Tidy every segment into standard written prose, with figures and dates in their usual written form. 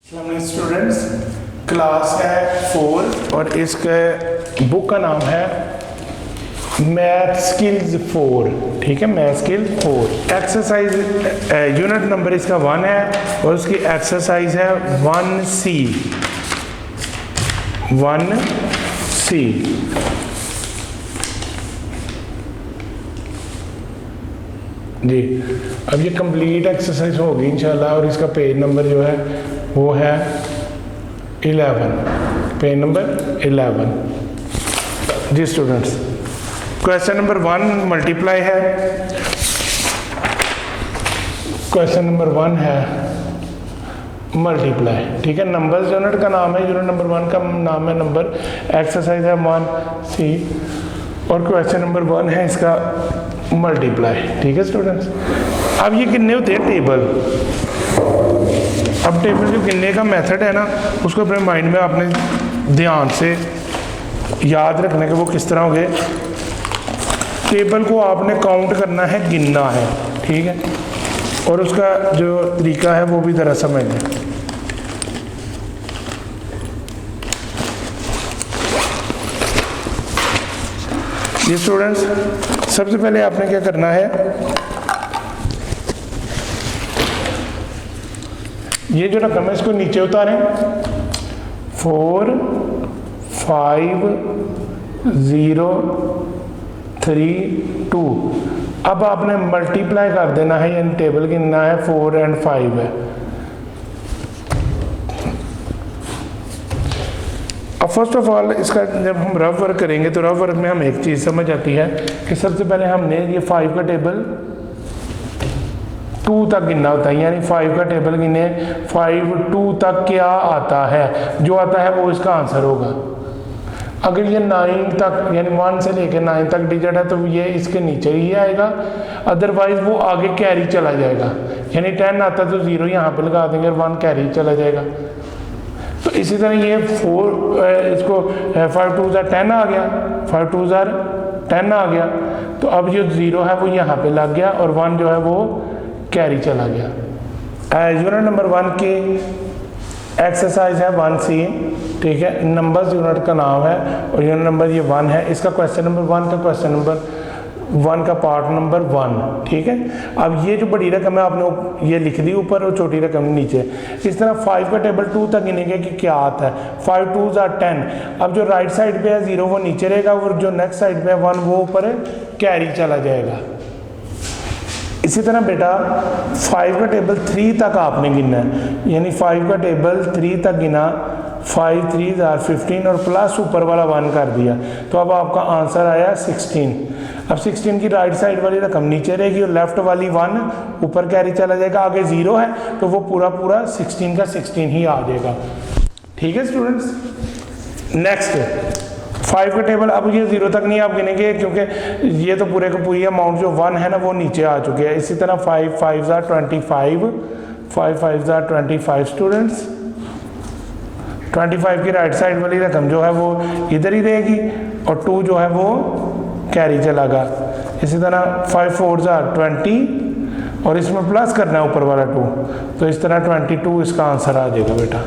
Students, class है 4 और इसके बुक का नाम है मैथ स्किल्स 4। ठीक है, math skill 4। Exercise unit number इसका 1 है और उसकी एक्सरसाइज है 1C। जी, अब ये कंप्लीट एक्सरसाइज होगी इंशाल्लाह और इसका पेज नंबर जो है वो है 11, पेज नंबर 11। जी स्टूडेंट्स, क्वेश्चन नंबर 1 मल्टीप्लाई है। क्वेश्चन नंबर 1 है मल्टीप्लाई। ठीक है, नंबर्स यूनिट का नाम है, यूनिट नंबर 1 का नाम है नंबर, एक्सरसाइज है 1C और क्वेश्चन नंबर 1 है इसका मल्टीप्लाई। ठीक है स्टूडेंट्स, अब ये कितने होते हैं टेबल। अब टेबल जो गिनने का मेथड है ना, उसको अपने माइंड में आपने ध्यान से याद रखने के वो किस तरह हो गए। टेबल को आपने काउंट करना है, गिनना है। ठीक है, और उसका जो तरीका है वो भी ज़रा समझ लें। ये स्टूडेंट्स, सबसे पहले आपने क्या करना है, ये जो रकम है इसको नीचे उतारें। 4 5 0 3 2। अब आपने मल्टीप्लाई कर देना है, यानी टेबल गिनना है 4 और 5 है। अब फर्स्ट ऑफ ऑल इसका जब हम रफ वर्क करेंगे तो रफ वर्क में हम एक चीज़ समझ आती है कि सबसे पहले हमने ये 5 का टेबल 2 तक गिनना होता है, यानी 5 का टेबल गिने 5 2 तक क्या आता है, जो आता है वो इसका आंसर होगा। अगर ये 9 तक यानी 1 से लेकर 9 तक डिजिट है तो ये इसके नीचे ही आएगा, अदरवाइज वो आगे कैरी चला जाएगा। यानी 10 आता तो 0 यहाँ पे लगा देंगे और 1 कैरी चला जाएगा। तो इसी तरह ये 4 इसको 5 2 10 आ गया, 5 2 10 आ गया, तो अब जो 0 है वो यहाँ पे लग गया और 1 जो है वो कैरी चला गया। यूनिट नंबर 1 की एक्सरसाइज है 1C। ठीक है, नंबर्स यूनिट का नाम है और यूनिट नंबर ये 1 है। इसका क्वेश्चन नंबर 1 का क्वेश्चन नंबर 1 का पार्ट नंबर 1। ठीक है, अब ये जो बड़ी रकम है आपने ये लिख दी ऊपर और छोटी रकम नीचे। इस तरह 5 का टेबल 2 तक गिनेंगे कि क्या आता है। 5 2 10। अब जो राइट साइड पे है 0 वो नीचे रहेगा और जो नेक्स्ट साइड पे है 1 वो ऊपर कैरी चला जाएगा। इसी तरह बेटा 5 का टेबल 3 तक आपने गिनना है, यानी 5 का टेबल 3 तक गिना, 5 3 15 और प्लस ऊपर वाला 1 कर दिया, तो अब आपका आंसर आया 16। अब 16 की राइट साइड वाली रकम नीचे रहेगी और लेफ्ट वाली 1 ऊपर कैरी चला जाएगा। आगे 0 है तो वो पूरा 16 का 16 ही आ जाएगा। ठीक है स्टूडेंट्स, नेक्स्ट 5 का टेबल, अब ये 0 तक नहीं आप गिनेंगे क्योंकि ये तो पूरे का पूरी अमाउंट जो 1 है ना वो नीचे आ चुके हैं। इसी तरह 5 5 25, 5 5 25 स्टूडेंट्स। 25 की राइट साइड वाली रकम जो है वो इधर ही रहेगी और 2 जो है वो कैरी चलागा। इसी तरह 5 4 20 और इसमें प्लस करना है ऊपर वाला 2, तो इस तरह 22 इसका आंसर आ जाएगा बेटा।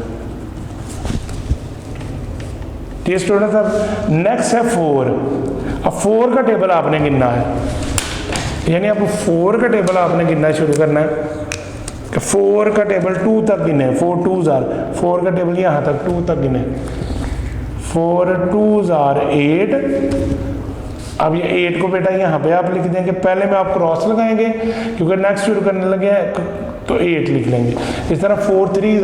ठीक है स्टूडेंट्स, अब नेक्स्ट है 4। अब 4 का टेबल आपने गिनना है, यानी अब 4 का टेबल आपने गिनना शुरू करना है। 4 का टेबल 2 तक गिने, 4 2 4 का टेबल यहाँ तक 2 तक गिने, 4 2 8। अब ये 8 को बेटा यहाँ पे आप लिख देंगे, पहले में आप क्रॉस लगाएंगे क्योंकि नेक्स्ट शुरू करने लगे तो 8 लिख लेंगे। इस तरह 4 3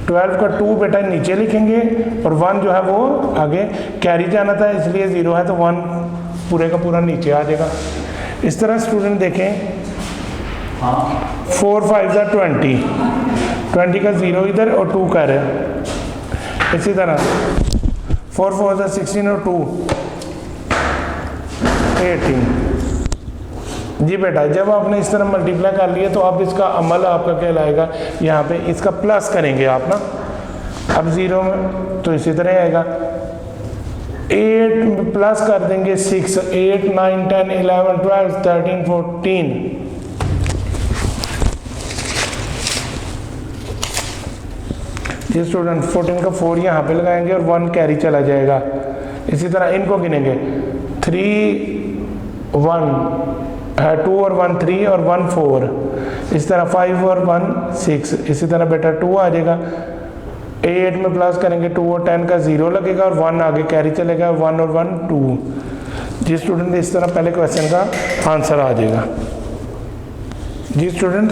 12 का 2 बेटा नीचे लिखेंगे और 1 जो है वो आगे कैरी जाना था, इसलिए 0 है तो 1 पूरे का पूरा नीचे आ जाएगा। इस तरह स्टूडेंट देखें, 4 5 20 का 0 इधर और 2 कर है। इसी तरह 4 4 16 और 2 18। जी बेटा, जब आपने इस तरह मल्टीप्लाई कर लिया तो अब इसका अमल आपका क्या लाएगा, यहाँ पे इसका प्लस करेंगे आप ना। अब 0 में तो इसी तरह आएगा, 8 प्लस कर देंगे 6, 8 9 10 11 12 13 14 जी स्टूडेंट 14 का 4 यहाँ पे लगाएंगे और 1 कैरी चला जाएगा। इसी तरह इनको गिनेंगे 3 1 है, 2 और 1 3 और 1 4, इस तरह 5 और 1 6, इसी तरह बेटा 2 आ जाएगा। 8 में प्लस करेंगे 2 और 10 का 0 लगेगा और 1 आगे कैरी चलेगा, 1 और 1 2। जी स्टूडेंट इस तरह पहले क्वेश्चन का आंसर आ जाएगा। जी स्टूडेंट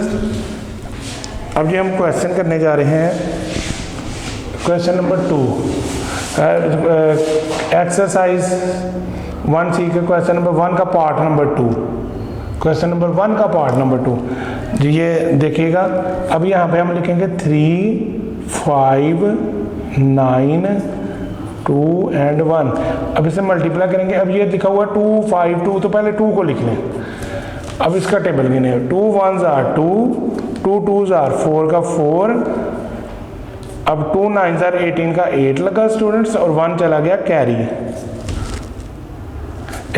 अब जी हम क्वेश्चन करने जा रहे हैं क्वेश्चन नंबर 2, एक्सरसाइज 1C के क्वेश्चन नंबर 1 का पार्ट नंबर 2, क्वेश्चन नंबर 1 का पार्ट नंबर 2। जी ये देखिएगा, अब यहाँ पे हम लिखेंगे 3 5 9 2 एंड 1। अब इसे मल्टीप्लाई करेंगे। अब ये लिखा हुआ 2 5 2, तो पहले 2 को लिख लें। अब इसका टेबल गिने, 2 1s are 2, 2 2s are 4 का 4, अब 2 9s are 18 का 8 लगा स्टूडेंट्स और 1 चला गया कैरी।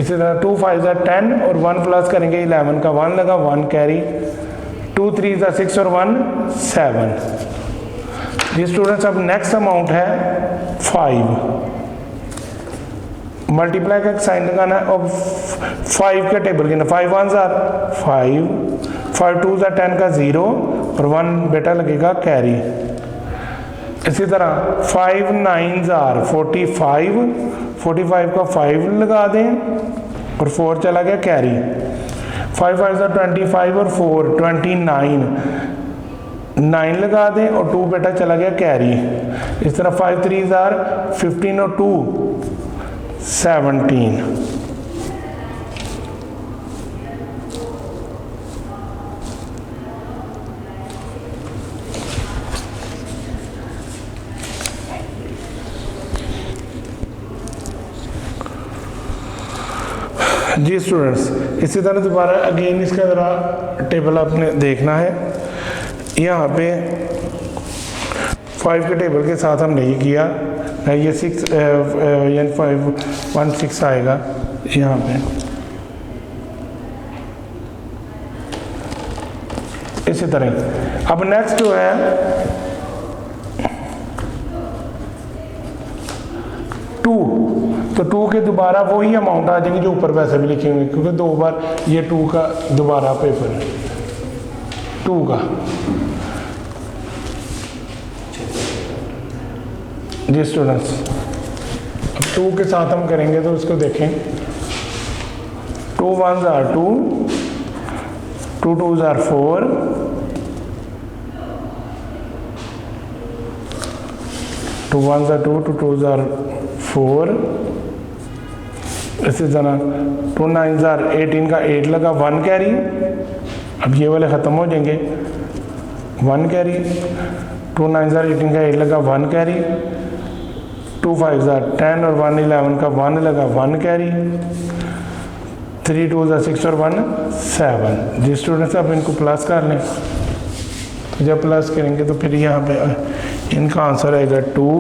इसी तरह 2 5s are 10 और 1 प्लस करेंगे 11 का 1 लगा, 1 कैरी। 2 3s are 6 और 1 7। ये स्टूडेंट्स अब नेक्स्ट अमाउंट है 5, मल्टीप्लाई का साइन लगाना है और 5 का टेबल गिना, 5 1s are 5, 5 2s are 10 का 0 और 1 बेटा लगेगा कैरी। इसी तरह 5 9s are 45, 45 का 5 लगा दें और 4 चला गया कैरी। 5 5s are 25 और 4 29, 9 लगा दें और 2 बेटा चला गया कैरी। इस तरह 5 3s are 15 और 2 17। जी स्टूडेंट्स इसी तरह दोबारा अगेन इसका ज़रा टेबल आपने देखना है। यहाँ पे 5 के टेबल के साथ हमने ये किया, ये 6 यानी 5 1 6 आएगा यहाँ पे। इसी तरह अब नेक्स्ट जो है 2, तो 2 के दोबारा वही अमाउंट आ जाएंगे जो ऊपर वैसे भी लिखेंगे, क्योंकि 2 बार ये 2 का दोबारा पेपर है 2 का। जी स्टूडेंट्स अब 2 के साथ हम करेंगे तो इसको देखें, 2 1s are 2, 2 2s are 4, 2 1s are 2, 2 2s are 4। इसी तरह 2 9s are 18 का 8 लगा, 1 कैरी। अब ये वाले ख़त्म हो जाएंगे, 1 कैरी। 2 9s are 18 का 8 लगा, 1 कैरी। 2 5s are 10 और 1 11 का 1 लगा, 1 कैरी। 3 2s are 6 और 1 7। जी स्टूडेंट्स अब इनको प्लस कर लें, तो जब प्लस करेंगे तो फिर यहाँ पे इनका आंसर आएगा 2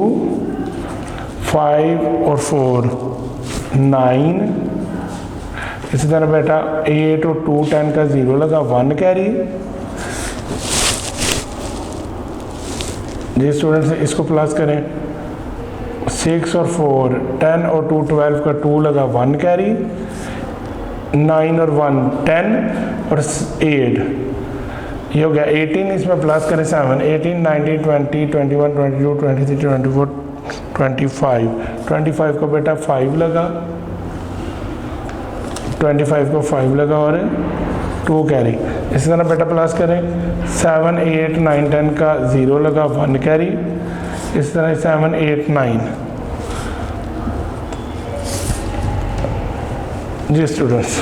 5 और 4 9। इसी तरह बेटा 8 और 2 10 का 0 लगा, 1 कैरी। जी स्टूडेंट्स इसको प्लस करें, 6 और 4 10 और 2 12 का 2 लगा, 1 कैरी। 9 और 1 10 और 8 ये हो गया 18। इसमें प्लस करें 7 18 19 20 21 22 23 24 25 25 को बेटा 5 लगा, 25 को 5 लगा और 2 कैरी। इसी तरह बेटा प्लस करें 7 8 9 10 का 0 लगा, 1 कैरी। इस तरह 7 8 9। जी स्टूडेंट्स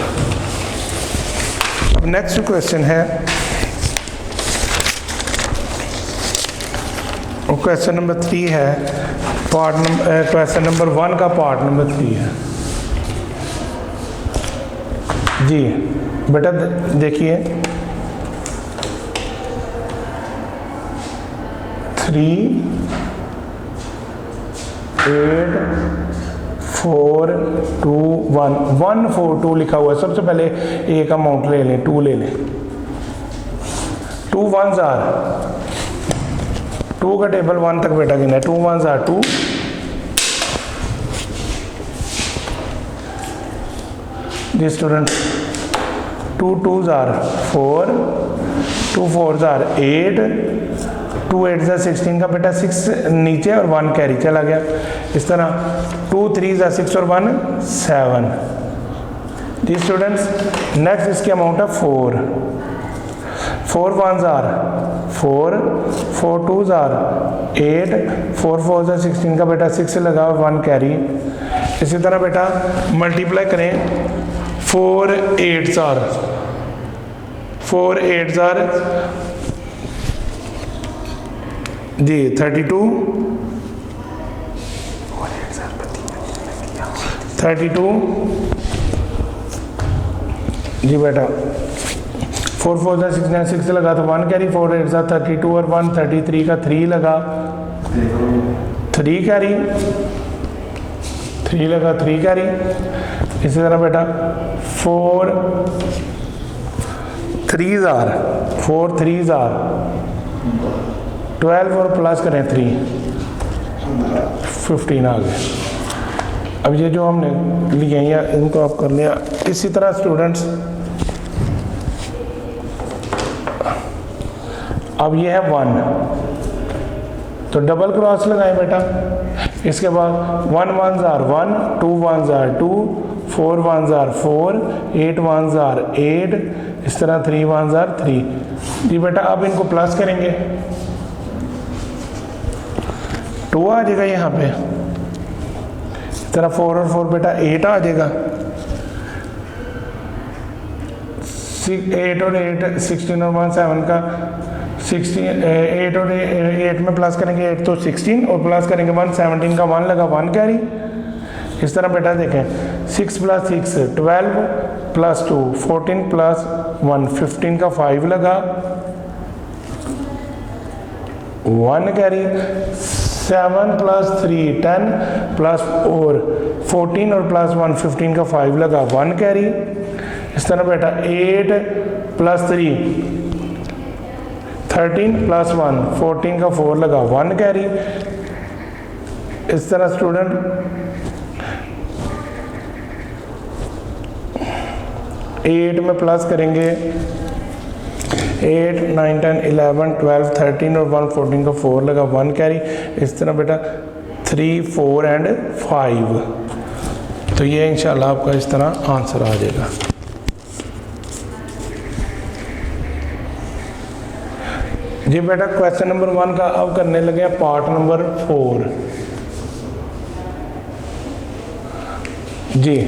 अब नेक्स्ट क्वेश्चन है, और क्वेश्चन नंबर 3 है, पार्ट नंबर क्वेश्चन नंबर 1 का पार्ट नंबर 3 है। जी बेटा देखिए 3 8 4 2 1 1 4 2 लिखा हुआ है। सबसे पहले एक अमाउंट ले लें, 2 ले लें। 2 1s are 2 का टेबल 1 तक बेटा गिना है। 2 1s are 2, जी student 2 2s are 4, 2 4s are 8, 2 8s are 16 का बेटा 6 नीचे और 1 कैरी चला गया। इस तरह 2 3s are 6 और 1 7। जी स्टूडेंट्स नेक्स्ट इसकी अमाउंट है 4, 4 1s are 4, 4 2s are 8, 4 4s are 16 का बेटा 6 लगा और 1 कैरी। इसी तरह बेटा मल्टीप्लाई करें, 4 8s are जी 32, 32 जी बेटा 4 4 जा 6 लगा तो 1 कैरी, 4 8 जा 32 और 1 33 का 3 लगा, 3 कैरी, 3 लगा 3 कैरी। इसी तरह बेटा 4 3s are 12 और प्लस करें 3 15 आ गए। अब ये जो हमने लिए हैं इनको आप कर लिया। इसी तरह स्टूडेंट्स अब ये है 1 तो डबल क्रॉस लगाएं बेटा। इसके बाद 1 1s are 1, 2 1s are 2, 4 1s are 4, 8 1s are 8, इस तरह 3 1s are 3। जी बेटा अब इनको प्लस करेंगे, 2 आ जाएगा यहाँ पे, इस तरह 4 और 4 बेटा 8 आ जाएगा, 8 और 8 16 और 1 7 का 16, 8 और 8 में प्लस करेंगे 8 तो 16 और प्लस करेंगे 1 17 का 1 लगा 1 कैरी। इस तरह बेटा देखें 6 + 6 12 + 2 14 + 1 15 का 5 लगा 1 कैरी, 7 + 3 10 + 4 14 और +1 15 का 5 लगा 1 कैरी। इस तरह बेटा 8 + 3 13 + 1 14 का 4 लगा 1 कैरी। इस तरह स्टूडेंट 8 में प्लस करेंगे 8 9 10 11 12 13 और 1 14 का 4 लगा 1 कैरी। इस तरह बेटा 3 4 एंड 5। तो ये इंशाल्लाह आपका इस तरह आंसर आ जाएगा। जी बेटा क्वेश्चन नंबर 1 का अब करने लगे पार्ट नंबर 4। जी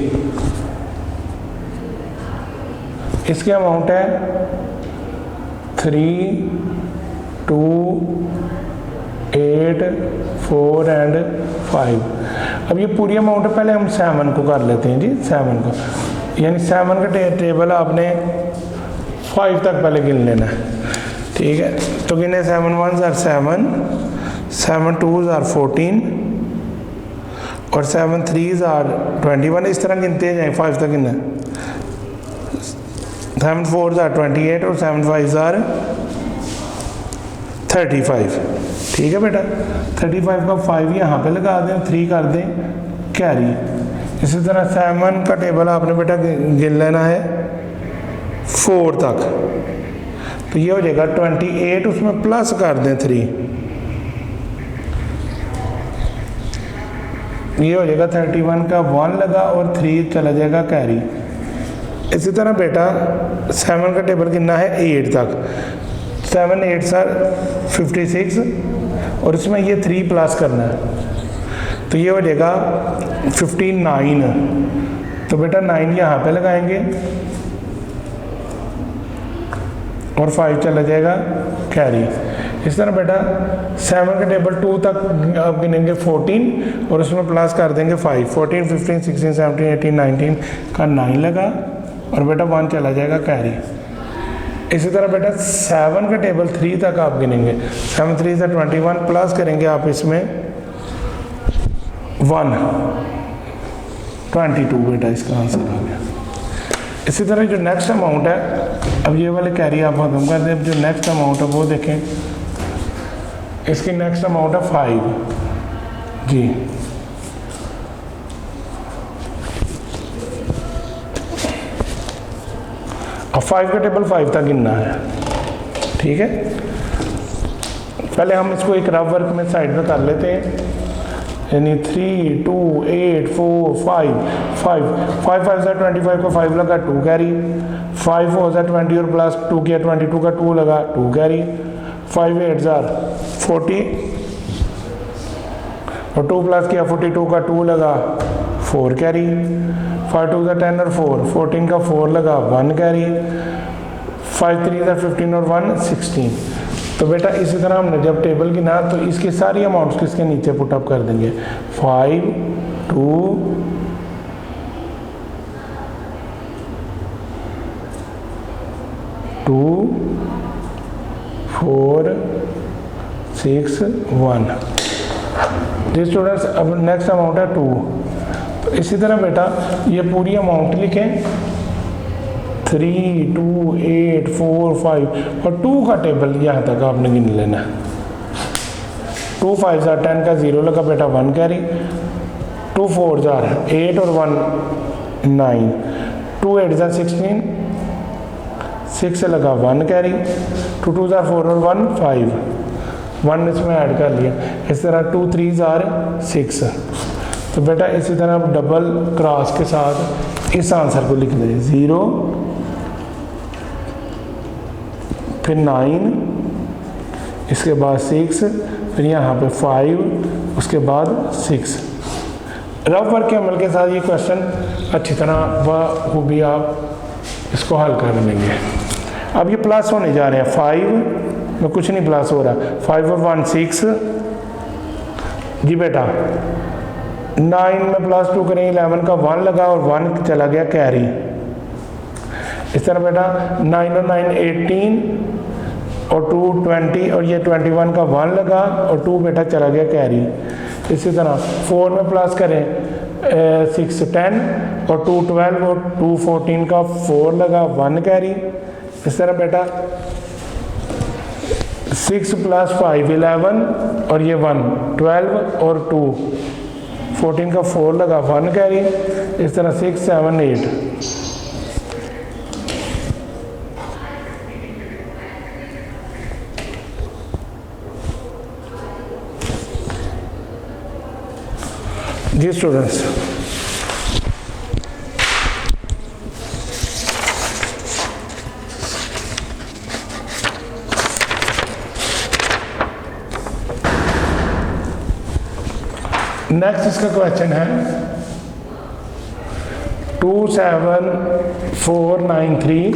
इसकी अमाउंट है 3 2 8 4 एंड 5। अब ये पूरी अमाउंट है, पहले हम 7 को कर लेते हैं जी। 7 को यानी 7 का टेबल आपने 5 तक पहले गिन लेना है, ठीक है। तो गिने 7 1s are 7, 7 2s are 14 और 7 3s are 21। इस तरह गिनते जाएं 5 तक गिनना। 7 4s are 28 और 7 5s are 35। ठीक है बेटा 35 का 5 यहाँ पे लगा दें, 3 कर दें कैरी। इसी तरह 7 का टेबल आपने बेटा गिन लेना है 4 तक, तो ये हो जाएगा 28, उसमें प्लस कर दें 3, ये हो जाएगा 31 का 1 लगा और 3 चला जाएगा कैरी। इसी तरह बेटा 7 का टेबल कितना है 8 तक, 7 8 56 और इसमें ये 3 प्लस करना है, तो ये हो जाएगा 59। तो बेटा 9 यहाँ पे लगाएंगे और 5 चला जाएगा कैरी। इस तरह बेटा 7 का टेबल 2 तक आप गिनेंगे 14 और उसमें प्लस कर देंगे 5, 14 15 16 17 18 19 का 9 लगा और बेटा 1 चला जाएगा कैरी। इसी तरह बेटा 7 का टेबल 3 तक आप गिनेंगे, 7 3 से 21 प्लस करेंगे आप इसमें 1 22 बेटा इसका आंसर आ गया। इसी तरह जो नेक्स्ट अमाउंट है, अब ये वाले कैरी आप खत्म कर दें। अब जो नेक्स्ट अमाउंट है वो देखें, इसकी नेक्स्ट अमाउंट है 5 जी। अब 5 का टेबल 5 तक गिनना है, ठीक है। पहले हम इसको एक रफ वर्क में साइड में कर लेते हैं, यानी 3 2 8 4 5 5 5 5 से 25 का 5 लगा 2 कैरी, 5 4 से 20 और प्लस 2 किया 22 का 2 लगा 2 कैरी, 5 8 40 और 2 प्लस किया 42 का 2 लगा 4 कैरी, 5 2 से 10 और 4 14 का 4 लगा 1 कैरी, 5 3 से 15 और 1 16। तो बेटा इसी तरह हमने जब टेबल गिना तो इसकी सारी अमाउंट्स किसके नीचे पुटअप कर देंगे, 5 2 2 4 6 1 जी स्टूडेंट्स। अब नेक्स्ट अमाउंट है 2। तो इसी तरह बेटा ये पूरी अमाउंट लिखें, 3 2 8 4 5 और 2 का टेबल यहाँ तक आपने गिन लेना है। 2 5 10 का 0 लगा बेटा 1 कैरी, 2 4 8 और 1 9, 2 8 16 6 से लगा 1 कैरी, 2 2 4 और 1 5 1 इसमें ऐड कर लिया। इस तरह 2 3 6। तो बेटा इसी तरह आप डबल क्रॉस के साथ इस आंसर को लिख दें, 0 फिर 9 इसके बाद 6 फिर यहाँ पे 5 उसके बाद 6। रफ वर्क के अमल के साथ ये क्वेश्चन अच्छी तरह बखूबी आप इसको हल कर लेंगे। अब ये प्लस होने जा रहे हैं, 5 में कुछ नहीं प्लस हो रहा, 5 और 1 6 जी बेटा। 9 में प्लस 2 करें, 11 का 1 लगा और 1 चला गया कैरी। इस तरह बेटा 9 और 9 18 और 2 20 और ये 21 का 1 लगा और 2 बेटा चला गया कैरी। इसी तरह 4 में प्लस करें 6 10 और 2 12 और 2 14 का 4 लगा 1 कैरी। इस तरह बेटा 6 प्लस 5 11 और ये 1 12 और 2 14 का 4 लगा 1 कैरी। इस तरह 6 7 8 जी स्टूडेंट्स। नेक्स्ट इसका क्वेश्चन है 27493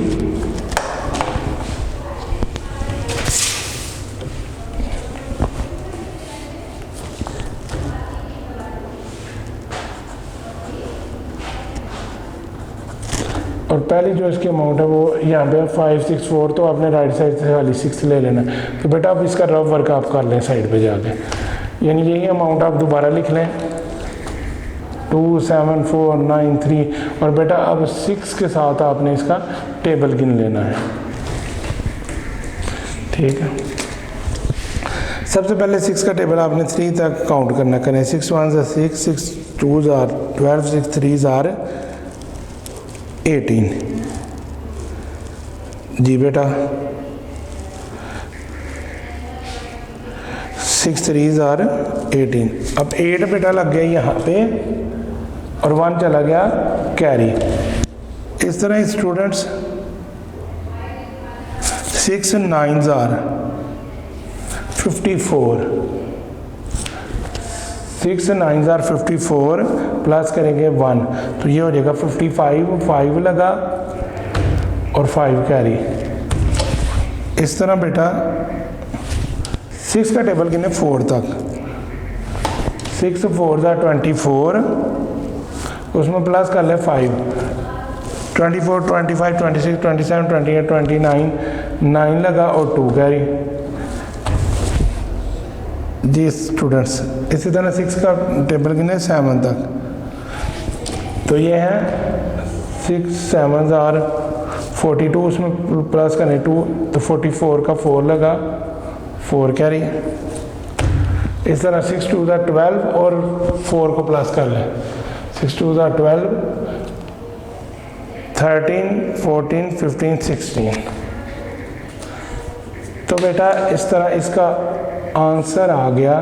और पहली जो इसकी अमाउंट है वो यहाँ पे 564। तो आपने राइट साइड से खाली 6 ले लेना। तो बेटा आप इसका रफ वर्क आप कर लें साइड पे जाके, यानी यही अमाउंट आप दोबारा लिख लें 27493 और बेटा अब 6 के साथ आपने इसका टेबल गिन लेना है, ठीक है। सबसे पहले 6 का टेबल आपने 3 तक काउंट करना, करें 6 1 6 6 2 12 6 3 18 जी बेटा। 6 3 18। अब 8 बेटा लग गया यहाँ पे और 1 चला गया कैरी। इस तरह स्टूडेंट्स 6 9 54, 6 9 54 प्लस करेंगे 1 तो ये हो जाएगा 55, 5 लगा और 5 कैरी। इस तरह बेटा 6 का टेबल गिने 4 तक, 6 4 24 उसमें प्लस कर ले 5, 24 25 26 27 28 29 9 लगा और 2 कैरी जी स्टूडेंट्स। इसी तरह 6 का टेबल गिने 7 तक, तो ये है 6 7 42 उसमें प्लस करें 2 तो 44 का 4 लगा 4 कैरी। इस तरह 6 2 12 और 4 को प्लस कर लें। 6 2 12, 13 14 15 16। तो बेटा इस तरह इसका आंसर आ गया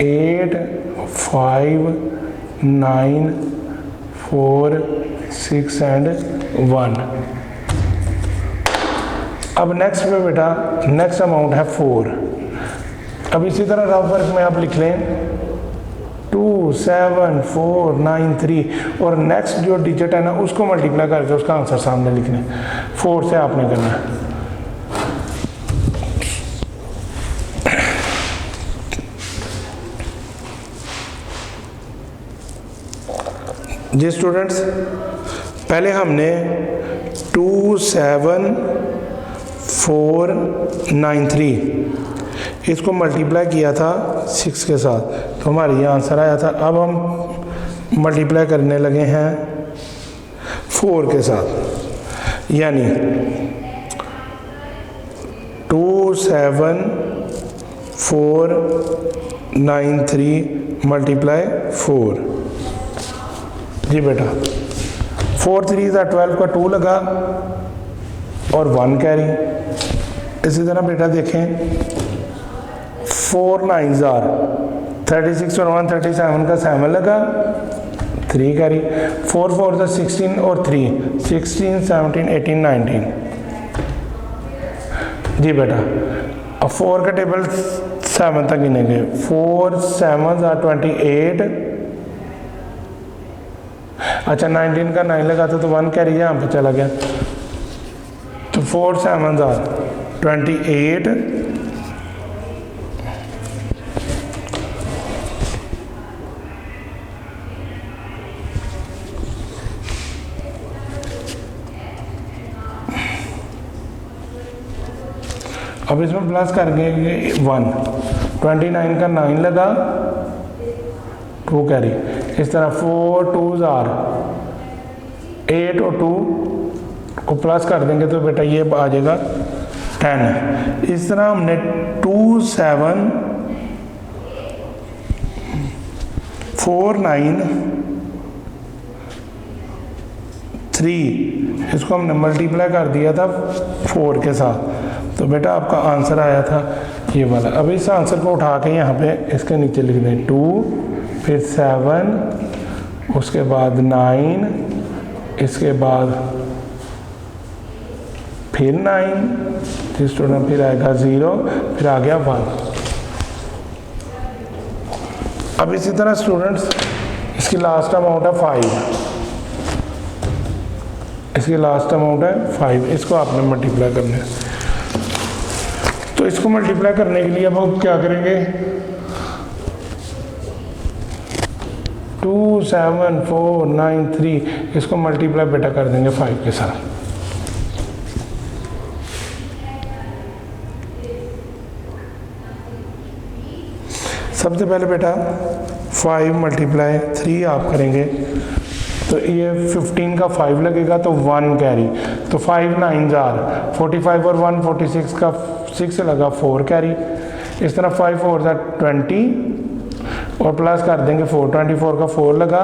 8 5 9 4 6 एंड 1। अब नेक्स्ट पे बेटा नेक्स्ट अमाउंट है 4। अब इसी तरह रफ वर्क में आप लिख लें 2 7 4 9 3 और नेक्स्ट जो डिजिट है ना उसको मल्टीप्लाई करके उसका आंसर सामने लिखना है। 4 से आपने करना है। जी स्टूडेंट्स, पहले हमने 2 7 4 9 3 इसको मल्टीप्लाई किया था 6 के साथ, तो हमारे ये आंसर आया था। अब हम मल्टीप्लाई करने लगे हैं 4 के साथ, यानी 2 7 4 9 3 मल्टीप्लाई 4। जी बेटा 4 3 12 का 2 लगा और 1 कैरी। इसी तरह बेटा देखें 4 9 36 और 1 37 का 7 लगा, 3 कैरी। 4 4 16 और 3 16 17 18 19। जी बेटा अब 4 का टेबल 7 तक गिनेंगे। 4 7 28। अच्छा 19 का 9 लगा था तो 1 कैरी यहाँ पे चला गया, तो 4 7 28। अब इसमें प्लस करके 1। 29 का 9 लगा, 2 कैरी। इस तरह 4 2 8 और 2 को प्लस कर देंगे तो बेटा ये आ जाएगा 10। इस तरह हमने 2 7 4 9 3 इसको हमने मल्टीप्लाई कर दिया था 4 के साथ, तो बेटा आपका आंसर आया था ये वाला। अब इस आंसर को उठा के यहाँ पे इसके नीचे लिख दें 2, फिर 7, उसके बाद 9, इसके बाद फिर 9, स्टूडेंट फिर आएगा 0, फिर आ गया 1। अब इसी तरह स्टूडेंट्स इसकी लास्ट अमाउंट है 5। इसकी लास्ट अमाउंट है 5। इसको आपने मल्टीप्लाई करना है। तो इसको मल्टीप्लाई करने के लिए अब हम क्या करेंगे 2 7 4 9 3 इसको मल्टीप्लाई बेटा कर देंगे 5 के साथ। सबसे पहले बेटा 5 मल्टीप्लाई 3 आप करेंगे तो ये 15 का 5 लगेगा तो 1 कैरी, तो 5 9 45 और 1 46 का 6 लगा 4 कैरी। इस तरह 5 4 20 और प्लस कर देंगे 4, 24 का 4 लगा,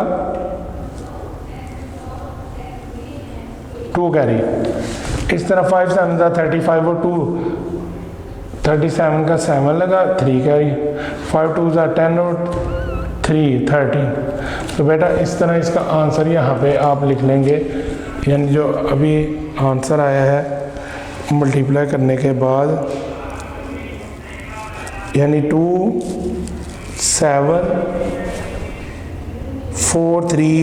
2 कैरी। इस तरह 5 7 35 और 2 37 का 7 लगा, 3 कैरी। 5 2 10 और 3 13। तो बेटा इस तरह इसका आंसर यहाँ पे आप लिख लेंगे, यानी जो अभी आंसर आया है मल्टीप्लाई करने के बाद, यानी 2 7 4 3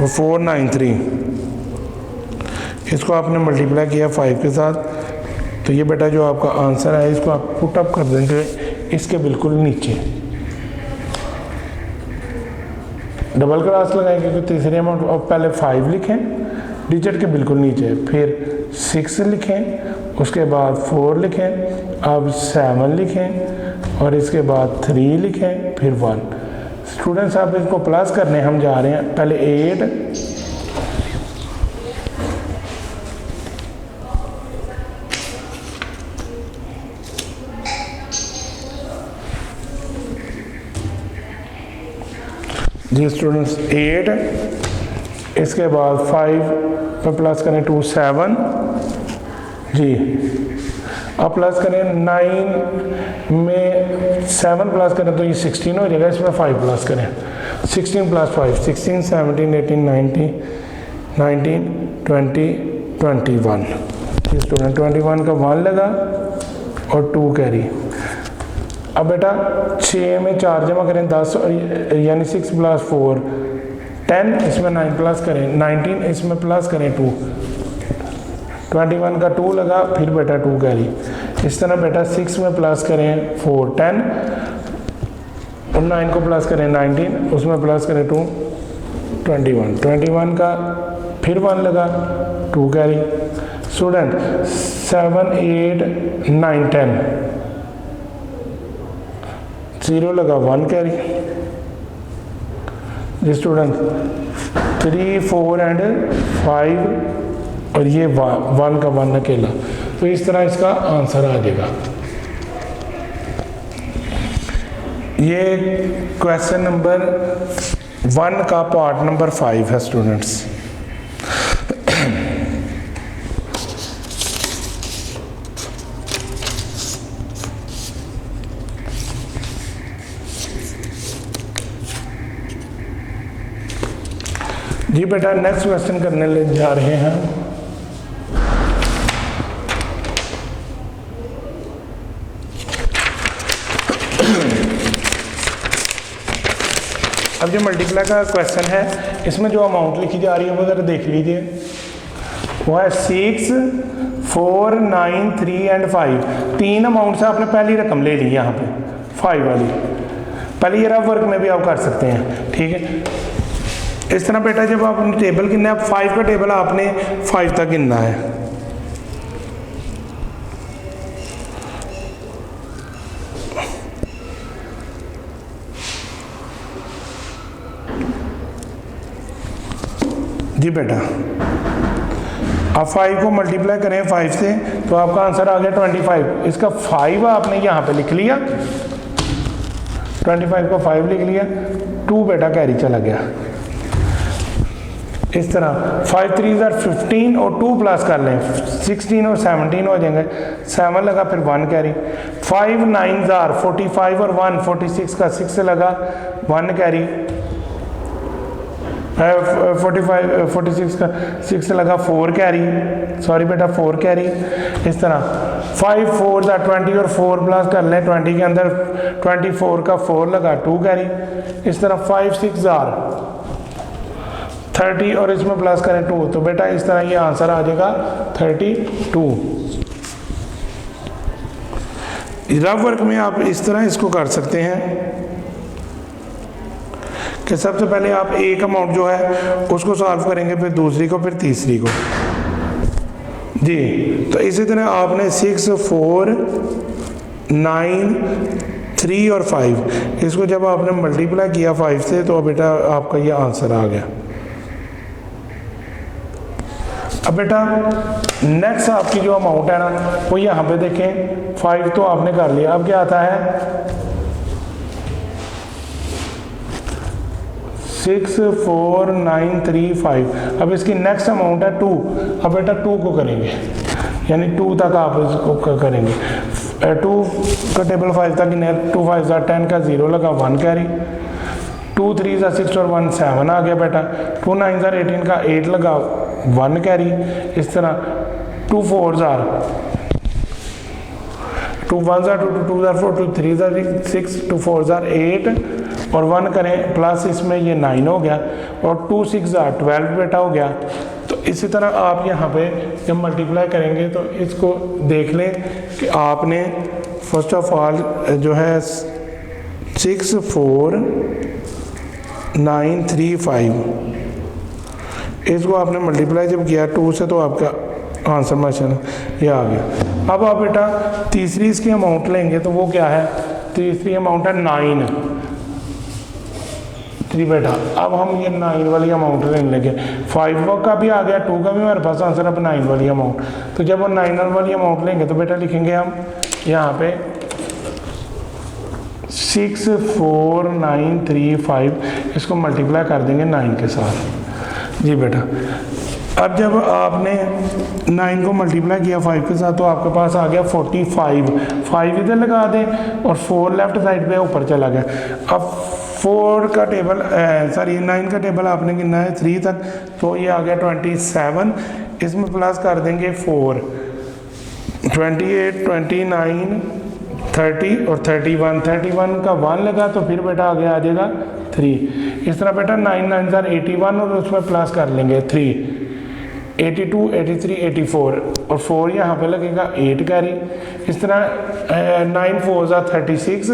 4 9 3 इसको आपने मल्टीप्लाई किया 5 के साथ, तो ये बेटा जो आपका आंसर है इसको आप पुट अप कर देंगे इसके बिल्कुल नीचे। डबल क्रॉस लगाएंगे क्योंकि तीसरी अमाउंट, और पहले 5 लिखें डिजिट के बिल्कुल नीचे, फिर 6 लिखें, उसके बाद 4 लिखें, अब 7 लिखें और इसके बाद 3 लिखें, फिर 1। स्टूडेंट्स आप इसको प्लस करने हम जा रहे हैं। पहले 8 8 जी स्टूडेंट्स 8, इसके बाद 5 पर प्लस करें 2 7 जी, अब प्लस करें 9 में 7 प्लस करें तो ये 16 हो जाएगा, इसमें 5 प्लस करें 16 प्लस 5 16 17 18 19 19 20 21 जी स्टूडेंट 21 का 1 लगा और 2 कैरी। अब बेटा 6 में 4 जमा करें 10 यानी 6 प्लस 4 10, इसमें 9 प्लस करें 19, इसमें प्लस करें 2 21 का 2 लगा, फिर बेटा 2 कैरी। इस तरह बेटा 6 में प्लस करें 4 10 और 9 को प्लस करें 19, उसमें प्लस करें 2 21 21 का फिर 1 लगा 2 कैरी। स्टूडेंट 7 8 9 10 0 लगा 1 कैरी जी स्टूडेंट 3 4 एंड 5 और ये 1 का 1 अकेला, तो इस तरह इसका आंसर आ जाएगा। ये क्वेश्चन नंबर 1 का पार्ट नंबर 5 है स्टूडेंट्स। जी बेटा नेक्स्ट क्वेश्चन करने ले जा रहे हैं। अब जो मल्टीप्लाई का क्वेश्चन है, इसमें जो अमाउंट लिखी जा रही है वो ज़रा देख लीजिए। वो है 6 4 9 3 एंड 5। 3 अमाउंट से आपने पहली रकम ले ली यहाँ पे 5 वाली, पहले ये रफ वर्क में भी आप कर सकते हैं, ठीक है। इस तरह बेटा जब आपने टेबल गिनना है, 5 का टेबल आपने 5 तक गिनना है। जी बेटा अब 5 को मल्टीप्लाई करें 5 से तो आपका आंसर आ गया 25। इसका 5 आपने यहाँ पे लिख लिया, 25 को 5 लिख लिया, 2 बेटा कैरी चला गया। इस तरह 5 3 15 और 2 प्लस कर लें 16 और 17 हो जाएंगे, 7 लगा फिर 1 कैरी। 5 9 45 और 1 46 का 6 लगा 1 कैरी। 45 46 का 6 लगा 4 कैरी, सॉरी बेटा 4 कैरी। इस तरह 5 4 20 और 4 प्लस कर लें 20 के अंदर 24 का 4 लगा 2 कैरी। इस तरह 5 6 30 और इसमें प्लस करें 2, तो बेटा इस तरह ये आंसर आ जाएगा 32। रफ वर्क में आप इस तरह इसको कर सकते हैं कि सबसे पहले आप एक अमाउंट जो है उसको सॉल्व करेंगे, फिर दूसरी को, फिर तीसरी को जी। तो इसी तरह आपने 6 4 9 3 और 5 इसको जब आपने मल्टीप्लाई किया 5 से तो बेटा आपका ये आंसर आ गया। अब बेटा नेक्स्ट आपकी जो अमाउंट है ना वो यहाँ पे देखें, 5 तो आपने कर लिया, अब क्या आता है 6 4 9 3 5। अब इसकी नेक्स्ट अमाउंट है 2। अब बेटा 2 को करेंगे, यानी 2 तक आप इसको करेंगे। 2 का टेबल 5 तक 2 5 10 का 0 लगा 1 कैरी। 2 3 6 और 1 7 आ गया बेटा। 2 9 18 का 8 लगा 1 कैरी। इस तरह 2 4 2 1 2 2 4 2 3 6 2 4 8 और 1 करें प्लस इसमें ये 9 हो गया और 2 6 12 बेटा हो गया। तो इसी तरह आप यहाँ पे जब मल्टीप्लाई करेंगे तो इसको देख लें कि आपने फर्स्ट ऑफ ऑल जो है 6 4 9 3 5 इसको आपने मल्टीप्लाई जब किया 2 से तो आपका आंसर माशाल्लाह ये आ गया। अब आप बेटा तीसरी इसकी अमाउंट लेंगे तो वो क्या है, तीसरी अमाउंट है 9 जी बेटा। अब हम ये 9 वाली अमाउंट लेने लगे, 5 का भी आ गया, 2 का भी हमारे पास आंसर अब 9 वाली अमाउंट। तो जब हम 9 वाली अमाउंट लेंगे तो बेटा लिखेंगे हम यहाँ पे 64935, इसको मल्टीप्लाई कर देंगे 9 के साथ। जी बेटा, अब जब आपने 9 को मल्टीप्लाई किया 5 के साथ तो आपके पास आ गया 45। 5 इधर लगा दें और 4 लेफ्ट साइड पे ऊपर चला गया। अब 4 का टेबल सॉरी 9 का टेबल आपने गिनना है 3 तक, तो ये आ गया 27। इसमें प्लस कर देंगे 4, 28, 29, 30 और 31। 31 का 1 लगा तो फिर बेटा आगे आ जाएगा 3। इस तरह बेटा 9 9 81 और उसमें प्लस कर लेंगे 3, 82, 83, 84 और 4 यहाँ पे लगेगा 8 कैरी। इस तरह 9 4 36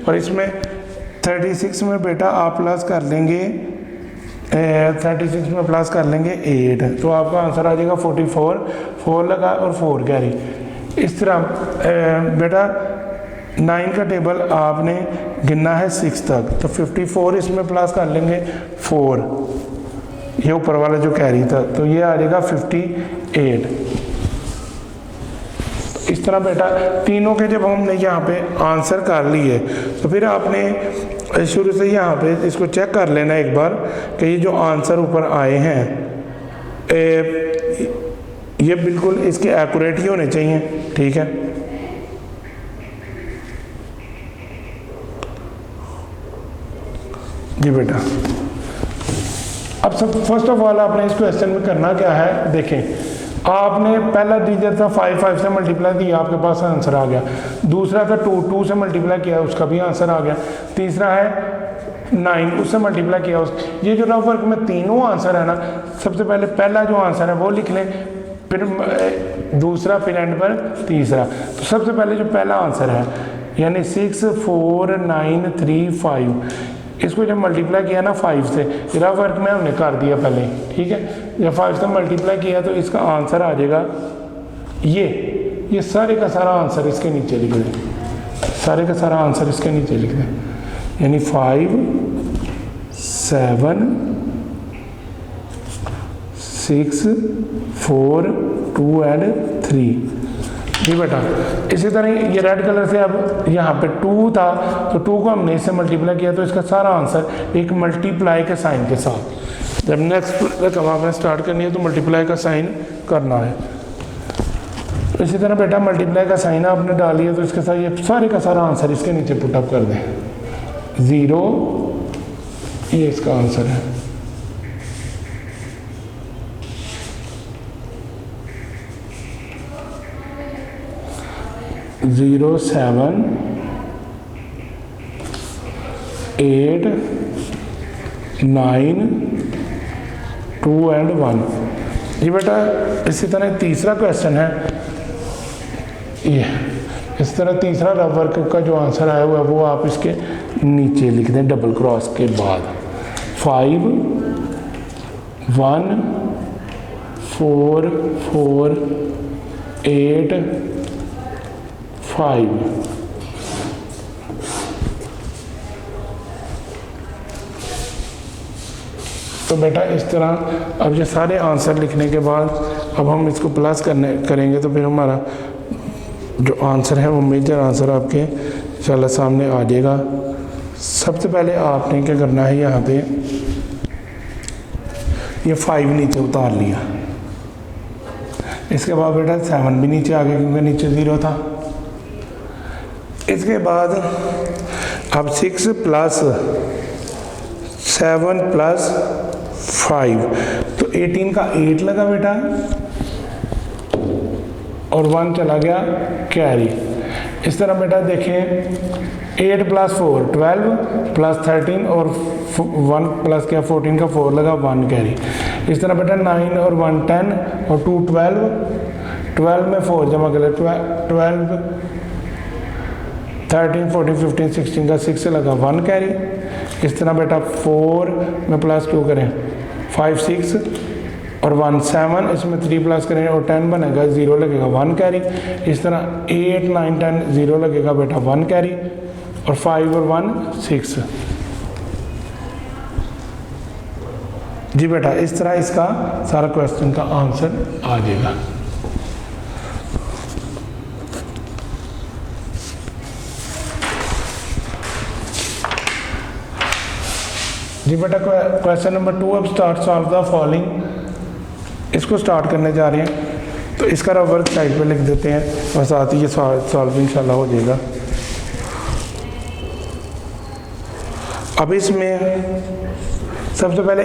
और इसमें 36 में बेटा आप प्लस कर लेंगे 36 में प्लस कर लेंगे 8, तो आपका आंसर आ जाएगा 44। 4 लगा और 4 कैरी। इस तरह बेटा 9 का टेबल आपने गिनना है 6 तक, तो 54 इसमें प्लस कर लेंगे 4, ये ऊपर वाला जो कैरी था, तो ये आ जाएगा 58। इस तरह बेटा तीनों के जब हमने यहाँ पे आंसर कर लिए तो फिर आपने शुरू से यहाँ पे इसको चेक कर लेना एक बार कि ये जो आंसर ऊपर आए हैं ये बिल्कुल इसके एक्यूरेट ही होने चाहिए। ठीक है, जी बेटा। अब सब फर्स्ट ऑफ ऑल आपने इस क्वेश्चन में करना क्या है, देखें आपने पहला डिजिट था 5 5 से मल्टीप्लाई किया, आपके पास आंसर आ गया। दूसरा था 2 2 से मल्टीप्लाई किया, उसका भी आंसर आ गया। तीसरा है 9, उससे मल्टीप्लाई किया ये जो रफ वर्क में तीनों आंसर है ना, सबसे पहले पहला जो आंसर है वो लिख लें, फिर दूसरा, फिर एंड पर तीसरा। तो सबसे पहले जो पहला आंसर है यानी 64935, इसको जब मल्टीप्लाई किया ना 5 से, रफ वर्क में हमने कर दिया पहले। ठीक है, जब 5 से मल्टीप्लाई किया तो इसका आंसर आ जाएगा ये सारे का सारा आंसर इसके नीचे लिख दें, सारे का सारा आंसर इसके नीचे लिख दें, यानी 5 7 6 4 2 एंड 3। जी बेटा, इसी तरह ये रेड कलर से अब यहाँ पे 2 था तो 2 को हमने इससे मल्टीप्लाई किया तो इसका सारा आंसर एक मल्टीप्लाई के साइन के साथ। जब नेक्स्ट रकम आपने स्टार्ट करनी है तो मल्टीप्लाई का साइन करना है। इसी तरह बेटा मल्टीप्लाई का साइन आपने डाल लिया तो इसके साथ ये सारे का सारा आंसर इसके नीचे पुटअप कर दें। 0 ये इसका आंसर है। Zero 7 8 9 2 and 1। जी बेटा, इसी तरह तीसरा क्वेश्चन है ये, इस तरह तीसरा रफ वर्क का जो आंसर आया हुआ है वो आप इसके नीचे लिख दें डबल क्रॉस के बाद। 5 1 4 4 8 5। तो बेटा इस तरह अब ये सारे आंसर लिखने के बाद अब हम इसको प्लस करेंगे तो फिर हमारा जो आंसर है वो मेजर आंसर आपके इंशाल्लाह सामने आ जाएगा। सबसे पहले आपने क्या करना है, यहाँ पे ये 5 नीचे उतार लिया, इसके बाद बेटा 7 भी नीचे आ गया क्योंकि नीचे 0 था। इसके बाद अब 6 प्लस 7 प्लस 5 तो 18 का 8 लगा बेटा और 1 चला गया कैरी। इस तरह बेटा देखें 8 प्लस 4 12 प्लस 13 और 1 प्लस क्या 14 का 4 लगा 1 कैरी। इस तरह बेटा 9 और 1 10 और 2 12, 12 में 4 जमा कर 12 13 14 15 16 का 6 से लगा 1 कैरी। इस तरह बेटा 4 में प्लस 2 करें 5 6 और 1 7, इसमें 3 प्लस करें और 10 बनेगा 0 लगेगा 1 कैरी। इस तरह 8 9 10 0 लगेगा बेटा 1 कैरी और 5 और 1 6। जी बेटा, इस तरह इसका सारा क्वेश्चन का आंसर आ जाएगा। जी बेटा क्वेश्चन नंबर 2, अब स्टार्ट सॉल्व द फॉलोइंग, इसको स्टार्ट करने जा रहे हैं। तो इसका वर्क साइड पे लिख देते हैं और साथ ही ये सॉल्व इंशाल्लाह हो जाएगा। अब इसमें सबसे पहले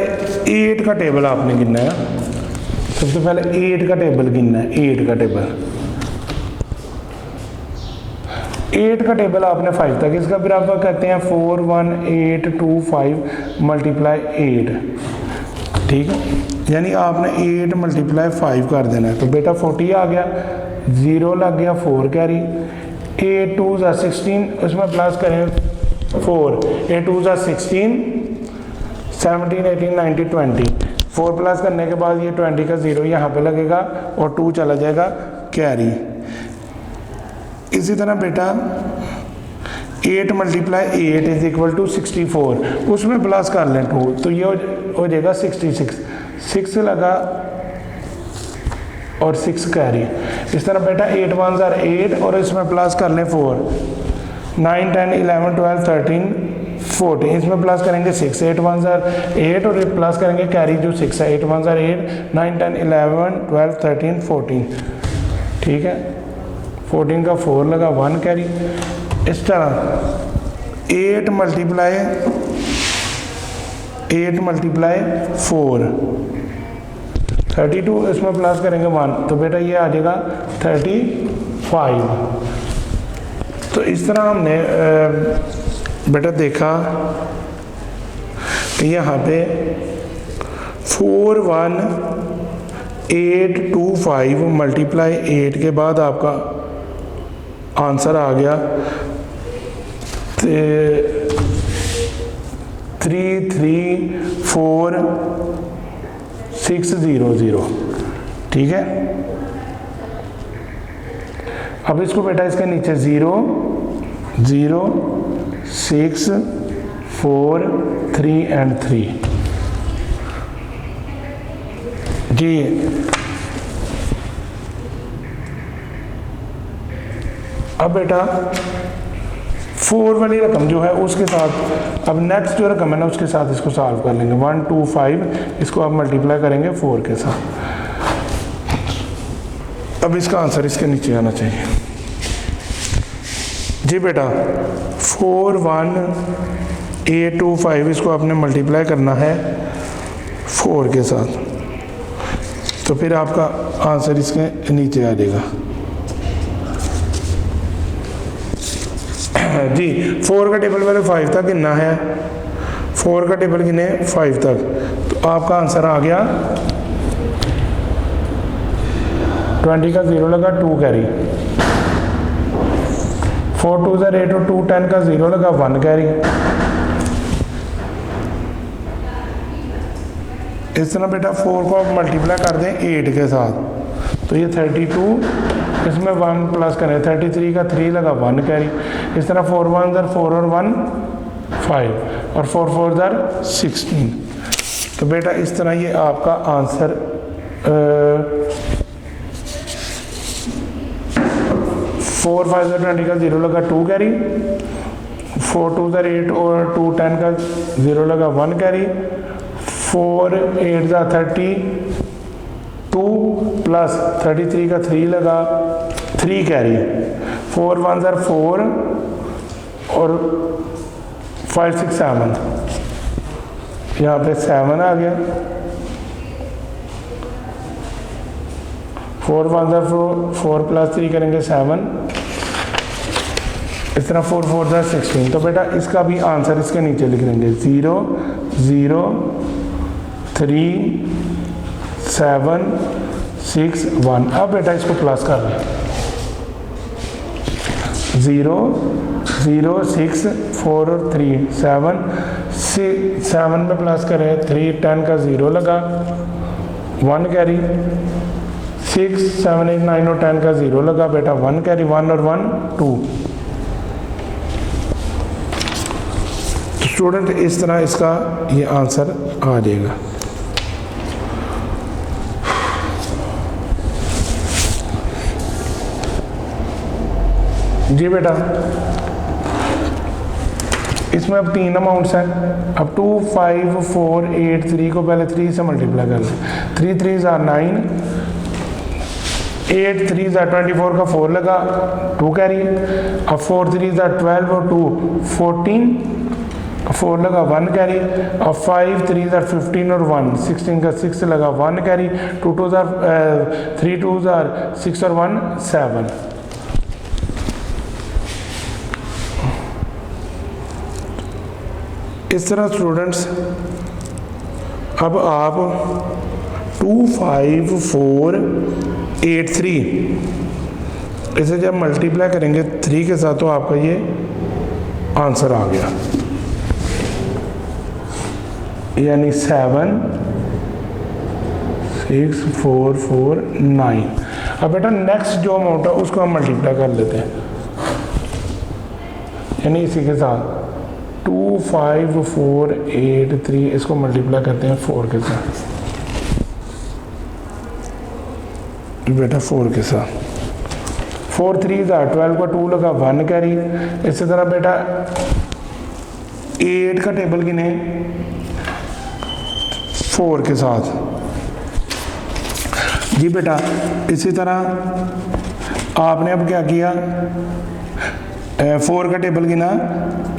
8 का टेबल आपने गिनना है। सबसे पहले 8 का टेबल गिनना है। 8 का टेबल 8 का टेबल आपने 5 तक, इसका फिर आप कहते हैं 4 1 8 2 5 मल्टीप्लाई 8, ठीक है। यानी आपने 8 मल्टीप्लाई 5 कर देना है। तो बेटा 40 आ गया, 0 लग गया 4 कैरी, 8 2 16, उसमें प्लस करें 4, 8 2 16, 17 18 19 20, 4 प्लस करने के बाद ये 20 का 0 यहाँ पे लगेगा और 2 चला जाएगा कैरी। इसी तरह बेटा 8 मल्टीप्लाई 8 इज इक्वल टू 64, उसमें प्लस कर लें 2, तो ये हो जाएगा 66, 6 लगा और 6 कैरी। इस तरह बेटा 8 1 8 और इसमें प्लस कर लें 4, 9 10 11 12 13 14, इसमें प्लस करेंगे 6, 8 1 8 और प्लस करेंगे कैरी जो 6 है, 8 1 8 9 10 11 12 13 14, ठीक है। 14 का 4 लगा 1 कैरी। इस तरह 8 मल्टीप्लाई 4 32, इसमें प्लस करेंगे 1, तो बेटा ये आ जाएगा 35। तो इस तरह हमने बेटा देखा कि यहाँ पे 4 1 8 2 5 मल्टीप्लाई 8 के बाद आपका आंसर आ गया 334,600, ठीक है। अब इसको बेटा इसके नीचे 0 0 6 4 3 एंड 3 जी। अब बेटा 4 वाली रकम जो है उसके साथ अब नेक्स्ट जो रकम है ना उसके साथ इसको सॉल्व कर लेंगे। 1 2 5 इसको आप मल्टीप्लाई करेंगे 4 के साथ। अब इसका आंसर इसके नीचे आना चाहिए जी बेटा। 4 1 8 2 5 इसको आपने मल्टीप्लाई करना है 4 के साथ, तो फिर आपका आंसर इसके नीचे आ जाएगा जी। 4 का टेबल पहले 5 तक गिनना है, 4 का टेबल गिने 5 तक, तो आपका आंसर आ गया 20 का 0 लगा 2 कैरी, 4 2 8 और 2 10 का 0 लगा 1 कैरी। इस तरह बेटा 4 को आप मल्टीप्लाई कर दें 8 के साथ, तो ये 32, इसमें 1 प्लस करें 33 का 3 लगा 1 कैरी। इस तरह 4 1 4 और 1 5 और 4 4 16, तो बेटा इस तरह ये आपका आंसर 4 5 20 का 0 लगा 2 कैरी, 4 2 8 और 2 10 का 0 लगा 1 कैरी, 4 8 32 प्लस 33 का 3 लगा 3 कैरी, 4 1 4 और 5 6 7, यहाँ पे 7 आ गया, 4 1 4 प्लस 3 करेंगे 7, इस तरह 4 4 16, तो बेटा इसका भी आंसर इसके नीचे लिख देंगे 0 0 3 7 6 1। अब बेटा इसको प्लस कर लें 0 0 6 4 और 3 7 7 में प्लस करें 3 10 का 0 लगा 1 कैरी, 6 7 8 9 और 10 का 0 लगा बेटा 1 कैरी, 1 और 1 2। तो स्टूडेंट इस तरह इसका ये आंसर आ जाएगा। जी बेटा इसमें अब 3 अमाउंट्स हैं। अब 2 5 4 8 3 को पहले 3 से मल्टीप्लाई कर लें। 3 3 ज़ा 9, 8 3 ज़ा 24 का 4 लगा 2 कैरी। अब 4 3 ज़ा 12 और 2 14, 4 लगा 1 कैरी। अब 5 3 ज़ा 15 और 1 16 का 6 लगा 1 कैरी। 2 2 ज़ा 3 2 ज़ा 6 और 1 7। इस तरह स्टूडेंट्स अब आप 2 5 4 8 3 इसे जब मल्टीप्लाई करेंगे 3 के साथ तो आपका ये आंसर आ गया, यानी 7 6 4 4 9। अब बेटा नेक्स्ट जो अमाउंट है उसको हम मल्टीप्लाई कर लेते हैं, यानी इसी के साथ 2 5 4 8 3 इसको मल्टीप्लाई करते हैं 4 के साथ। बेटा 4 के साथ 4 3 ज़ा 12 का 2 लगा 1 कैरी। इसी तरह बेटा 8 का टेबल गिने 4 के साथ। जी बेटा इसी तरह आपने अब क्या किया, 4 का टेबल गिना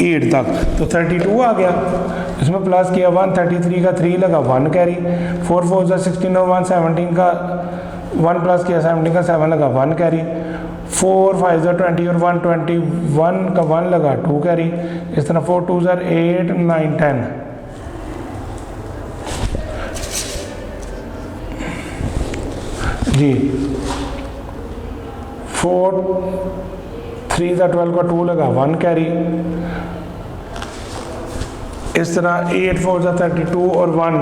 8 तक तो 32 आ गया। इसमें प्लस किया 1, 33 का 3 लगा 1 कैरी। 4 4 ज़ा 16 और 1 17 का 1 प्लस किया 17 का 7 लगा 1 कैरी। 4 5 ज़ा 20 और 1 21 का 1 लगा 2 कैरी। इस तरह 4 2 ज़ा 8 9 10। जी 4 3 ज़ा 12 का 2 लगा 1 कैरी। इस तरह 8 4 ज़ा 32 और 1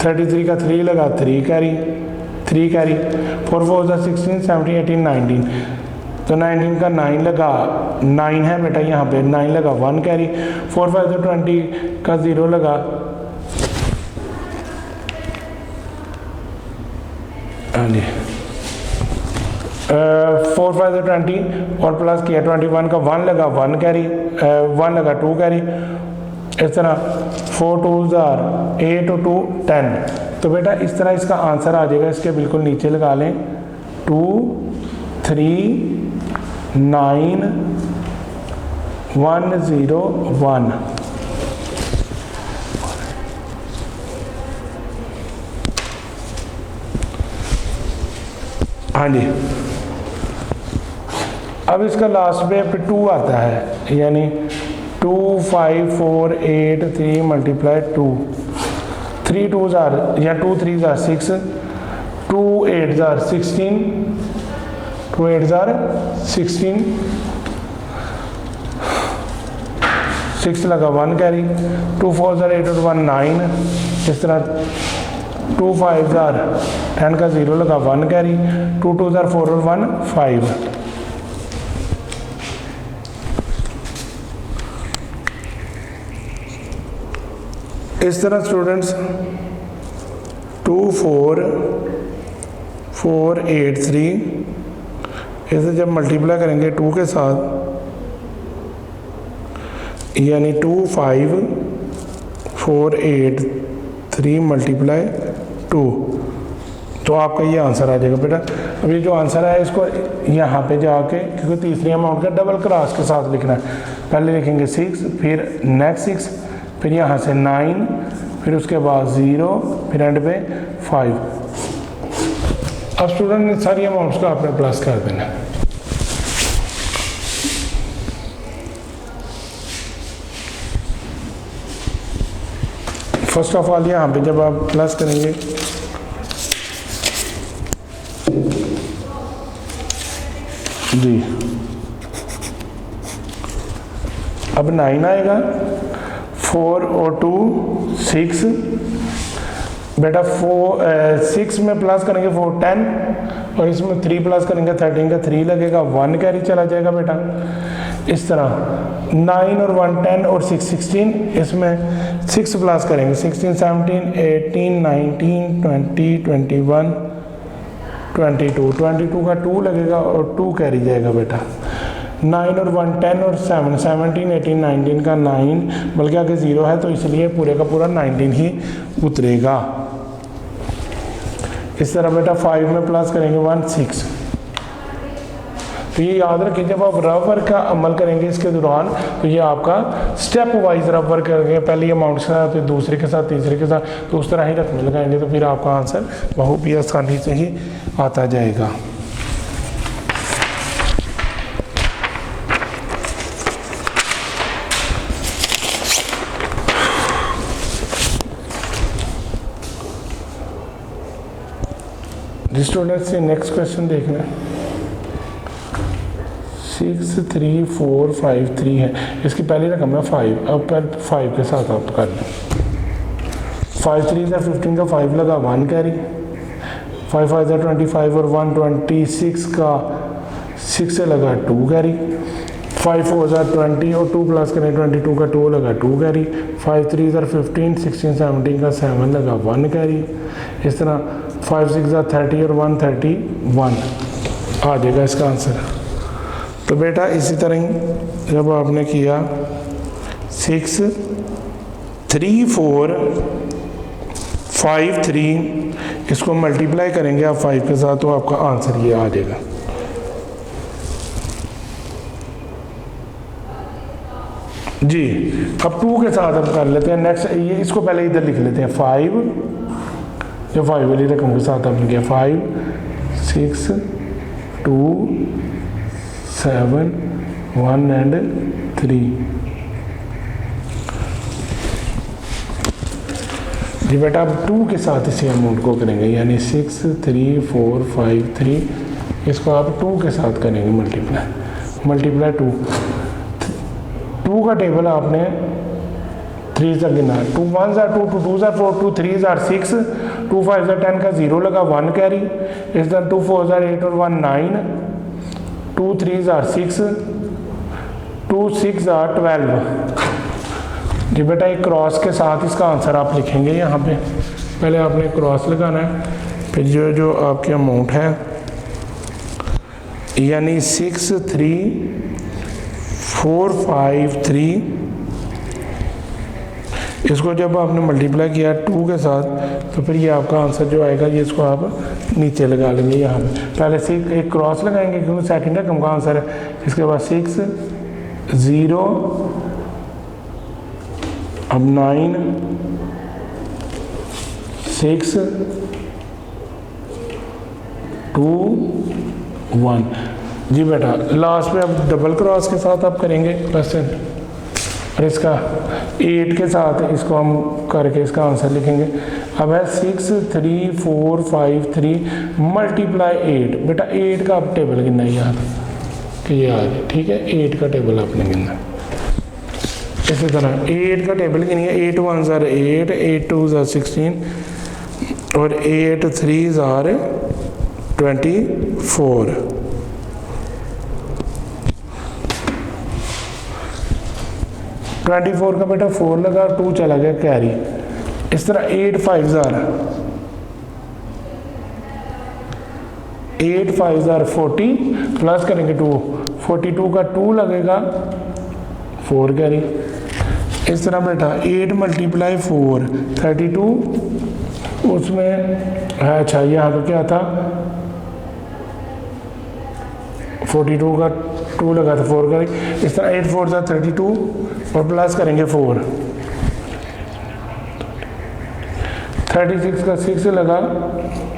33 का 3 लगा 3 कैरी 3 कैरी। 4 4 ज़ा 16 17 18 19 तो 19 का 9 लगा 9 है बेटा, यहाँ पे 9 लगा 1 कैरी। 4 5 ज़ा 20 का 0 लगा, हाँ जी 4 5 ज़ा 20 और प्लस किया 21 का 1 लगा 1 कैरी 1 लगा 2 कैरी। इस तरह 4 2 ज़ा 8 और 2 10। तो बेटा इस तरह इसका आंसर आ जाएगा, इसके बिल्कुल नीचे लगा लें 2 3 9 1 0 1। हाँ जी अब इसका लास्ट पे 2 आता है, यानी 2 5 4 8 3 मल्टीप्लाई 2 3 2 ज़ार या 2 3 ज़ार 6 2 8 ज़ार 16 2 8 ज़ार 16 6 लगा 1 कैरी। 2 4 ज़ार 8 और 1 9। इस तरह 2 5 ज़ार 10 का 0 लगा 1 कैरी। 2 2 ज़ार 4 और 1 5। इस तरह स्टूडेंट्स 2 4 4 8 3 इसे जब मल्टीप्लाई करेंगे 2 के साथ, यानी 2 5 4 8 3 मल्टीप्लाई 2 तो आपका ये आंसर आ जाएगा बेटा। अब ये जो आंसर है इसको यहाँ पे जाके, क्योंकि तीसरी अमाउंट का डबल क्रॉस के साथ लिखना है, पहले लिखेंगे 6 फिर नेक्स्ट 6 फिर यहाँ से 9 फिर उसके बाद 0 फिर एंड पे 5। अब स्टूडेंट ने सारी अमाउंट्स को आपने प्लस कर देना। फर्स्ट ऑफ ऑल यहाँ पे जब आप प्लस करेंगे जी, अब 9 आएगा, 4 और 2 6 बेटा 6 में प्लस करेंगे 4 10 और इसमें 3 प्लस करेंगे 13 का 3 लगेगा 1 कैरी चला जाएगा बेटा। इस तरह 9 और 1 10 और 6 16, इसमें 6 प्लस करेंगे 16 17 18 19 20 21 22 22 का 2 लगेगा और 2 कैरी जाएगा बेटा। 9 और 1 10 और 7 17 18 19 का 9 बल्कि आगे 0 है तो इसलिए पूरे का पूरा 19 ही उतरेगा। इस तरह बेटा 5 में प्लस करेंगे 1 6। तो ये याद रखिए जब आप रफ वर्क का अमल करेंगे इसके दौरान तो ये आपका स्टेप वाइज रफ वर्क करेंगे, पहले अमाउंट के साथ फिर दूसरे के साथ तीसरे के साथ, तो उस तरह ही रकमें लगाएंगे तो फिर आपका आंसर बहुत ही आसानी से ही आता जाएगा। स्टूडेंट्स से नेक्स्ट क्वेश्चन देखना है। 6 3 4 5 3 है, इसकी पहली रकम है 5। अब पर 5 के साथ आप कर लें। 5 3 का 15 का 5 लगा 1 कैरी, 5 5 का 25 और 1 26 का 6 से लगा 2 कैरी, 5 4 का 20 और 2 प्लस करें 22 का 2 लगा 2 कैरी, 5 3 का 15 16 17 का 7 लगा 1 कैरी। इस तरह 5 6 का 30 और 1 31 आ जाएगा इसका आंसर। तो बेटा इसी तरह ही जब आपने किया 6 3 4 5 3 इसको मल्टीप्लाई करेंगे आप 5 के साथ तो आपका आंसर ये आ जाएगा। जी अब 2 के साथ हम कर लेते हैं नेक्स्ट, ये इसको पहले इधर लिख लेते हैं 5, जो 5 वाली रकम के साथ आपने किया 5 6 2 7 1 एंड 3। जी बेटा अब 2 के साथ इसी अमाउंट को करेंगे, यानी 6 3 4 5 3 इसको आप 2 के साथ करेंगे मल्टीप्लाई 2 का टेबल आपने 3 से गिना, 2 1 2 2 2 4 2 3 6 2 5 10 का 0 लगा 1 कैरी, इस तरह 2 4 8 और 1 9 2 3 6 2 6 12। जी बेटा एक क्रॉस के साथ इसका आंसर आप लिखेंगे। यहाँ पे पहले आपने क्रॉस लगाना है, फिर जो आपकी अमाउंट है यानी 6 3 4 5 3 इसको जब आपने मल्टीप्लाई किया 2 के साथ तो फिर ये आपका आंसर जो आएगा ये इसको आप नीचे लगा लेंगे। यहाँ पे पहले से एक क्रॉस लगाएंगे क्योंकि सेकंड रकम का आंसर है, इसके बाद 6 0 अब 9 6 2 1। जी बेटा लास्ट में अब डबल क्रॉस के साथ आप करेंगे क्वेश्चन और इसका 8 के साथ इसको हम करके इसका आंसर लिखेंगे। अब है 6 3 4 5 3 मल्टीप्लाई 8। बेटा 8 का आप टेबल गिनना है याद कि ये आ जाए, ठीक है 8 का टेबल आपने गिनना। इसी तरह 8 का टेबल गिनिए, 8 1 8 8 2 16 और 8 3 24। 24 का बेटा 4 लगा 2 चला गया कैरी। इस तरह 8 5 40 प्लस करेंगे 2 42 का 2 लगेगा 4 कैरी। इस तरह बेटा 8 मल्टीप्लाई 4 32 उसमें है। अच्छा यहाँ पे क्या था 42 का 2 लगा था 4 कैरी। इस तरह 8 4 32 और प्लस करेंगे 4 36 का 6 लगा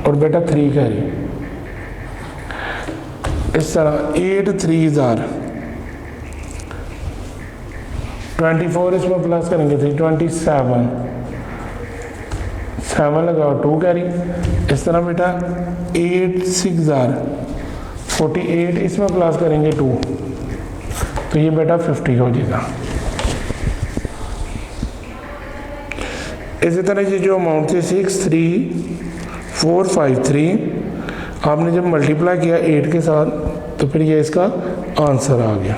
और बेटा 3 कैरी। इस तरह 8 3 24 इसमें प्लस करेंगे 27 7 लगा 2 कैरी। इस तरह बेटा 8 6 48 इसमें प्लस करेंगे 2 तो ये बेटा 50 हो जाएगा। इसी तरह ये जो अमाउंट थी 6 3 4 5 3 आपने जब मल्टीप्लाई किया 8 के साथ तो फिर ये इसका आंसर आ गया।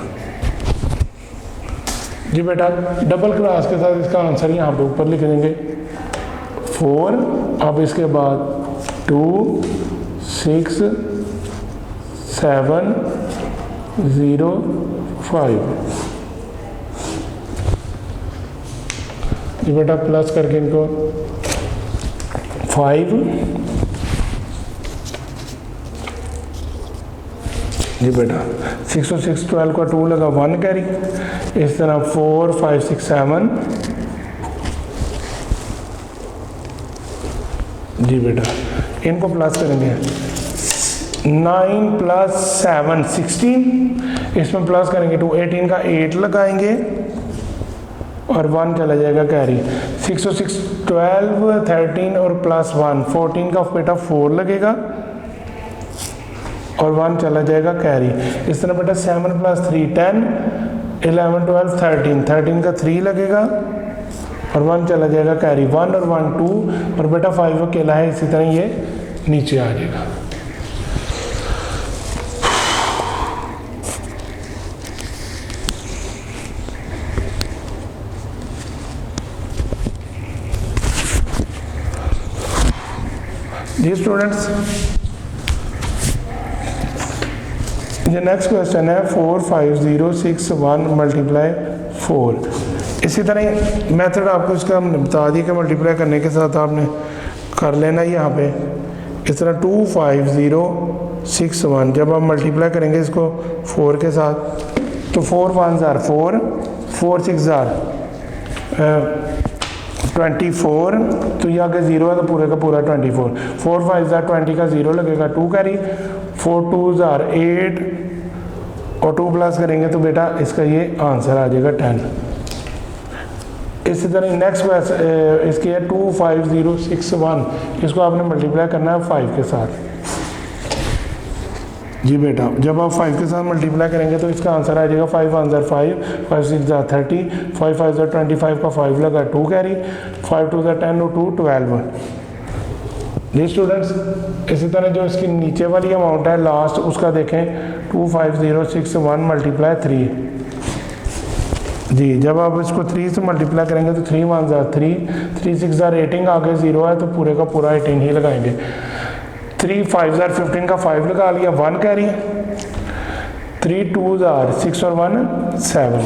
जी बेटा डबल क्रॉस के साथ इसका आंसर यहाँ पे ऊपर लिख देंगे 4। अब इसके बाद 2 6 7 0 5। ये बेटा प्लस करके इनको 5 जी बेटा 6 और 6 12 का 2 लगा 1 कैरी। इस तरह 4 5 6 7 जी बेटा इनको प्लस करेंगे 9 प्लस 7 16। इसमें प्लस करेंगे तो 18 का 8 लगाएंगे और 1 चला जाएगा कैरी। 6 और 6 12 13 और प्लस 1 14 का बेटा 4 लगेगा और 1 चला जाएगा कैरी। इस तरह बेटा 7 प्लस 3 10 11 12 13 13 का 3 लगेगा और 1 चला जाएगा कैरी। 1 और 1 2 और बेटा 5 अकेला है, इसी तरह ये नीचे आ जाएगा। जी स्टूडेंट्स, ये नेक्स्ट क्वेश्चन है 4 5 0 6 1 मल्टीप्लाई 4। इसी तरह मेथड आपको इसका हमने बता दी कि मल्टीप्लाई करने के साथ आपने कर लेना है। यहाँ पे इस तरह 2 5 0 6 1 जब आप मल्टीप्लाई करेंगे इसको 4 के साथ तो 4 1 जार 4 4 6 जार 24। तो ये आगे 0 है तो पूरे का पूरा 24। 4 5 जार 20 का 0 लगेगा 2 कैरी। 4 2 जार 8 और 2 प्लस करेंगे तो बेटा इसका ये आंसर आ जाएगा 10। इसी तरह नेक्स्ट इसकी है 2 5 0 6 1। इसको आपने मल्टीप्लाई करना है 5 के साथ। जी बेटा जब आप 5 के साथ मल्टीप्लाई करेंगे तो इसका आंसर आ जाएगा 5 1 जार 5 5 6 जार 30 5 5 जार 25 का 5 लगा 2 कैरी। 5 2 जार 10 और 2 12। जी स्टूडेंट्स, इसी तरह जो इसकी नीचे वाली अमाउंट है लास्ट उसका देखें 2 5 0 6 1 मल्टीप्लाई 3। जी जब आप इसको 3 से मल्टीप्लाई करेंगे तो 3 1 जार 3 3 6 जार 18 आगे 0 है तो पूरे का पूरा 18 ही लगाएंगे। 3 5 जार 15 का 5 लगा लिया 1 कैरी। 3 2 जार 6 और 1 7।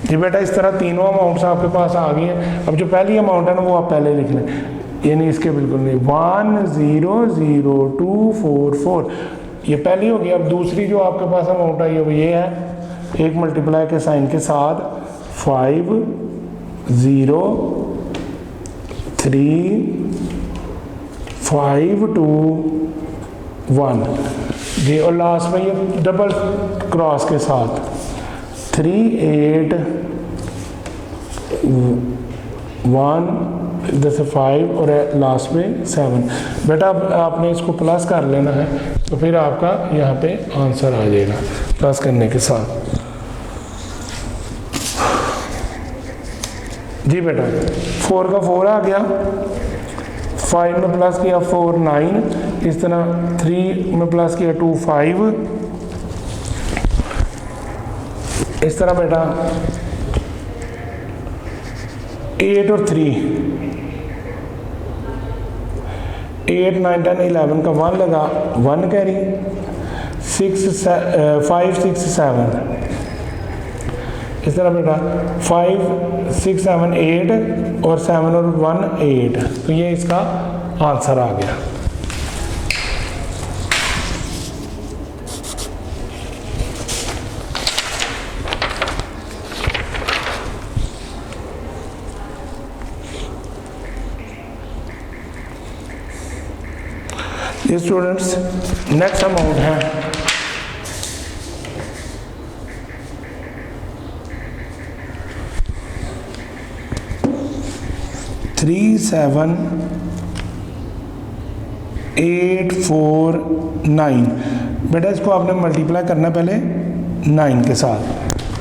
जी बेटा इस तरह तीनों अमाउंट्स आपके पास आ गई हैं। अब जो पहली अमाउंट है ना वो आप पहले लिख लें, यानी इसके बिल्कुल नहीं 1 0 0 2 4 4 ये पहली होगी। अब दूसरी जो आपके पास अमाउंट आई है वो ये है, एक मल्टीप्लाई के साइन के साथ 5 0 3 5 2 1 जी। और लास्ट में ये डबल क्रॉस के साथ 3 8 1 इधर से 5 और लास्ट में 7। बेटा अब आपने इसको प्लस कर लेना है तो फिर आपका यहाँ पे आंसर आ जाएगा प्लस करने के साथ। जी बेटा 4 का 4 आ गया, 5 में प्लस किया 4 9। इस तरह 3 में प्लस किया 2 5। इस तरह बेटा 8 और 3 8 9 10 11 का 1 लगा 1 कैरी। 5 6 7। इस तरह बेटा 5 6 7 8 और 7 और 1 8। तो ये इसका आंसर आ गया। ये स्टूडेंट्स नेक्स्ट अमाउंट है 3 7 8 4 9। बेटा इसको आपने मल्टीप्लाई करना पहले 9 के साथ।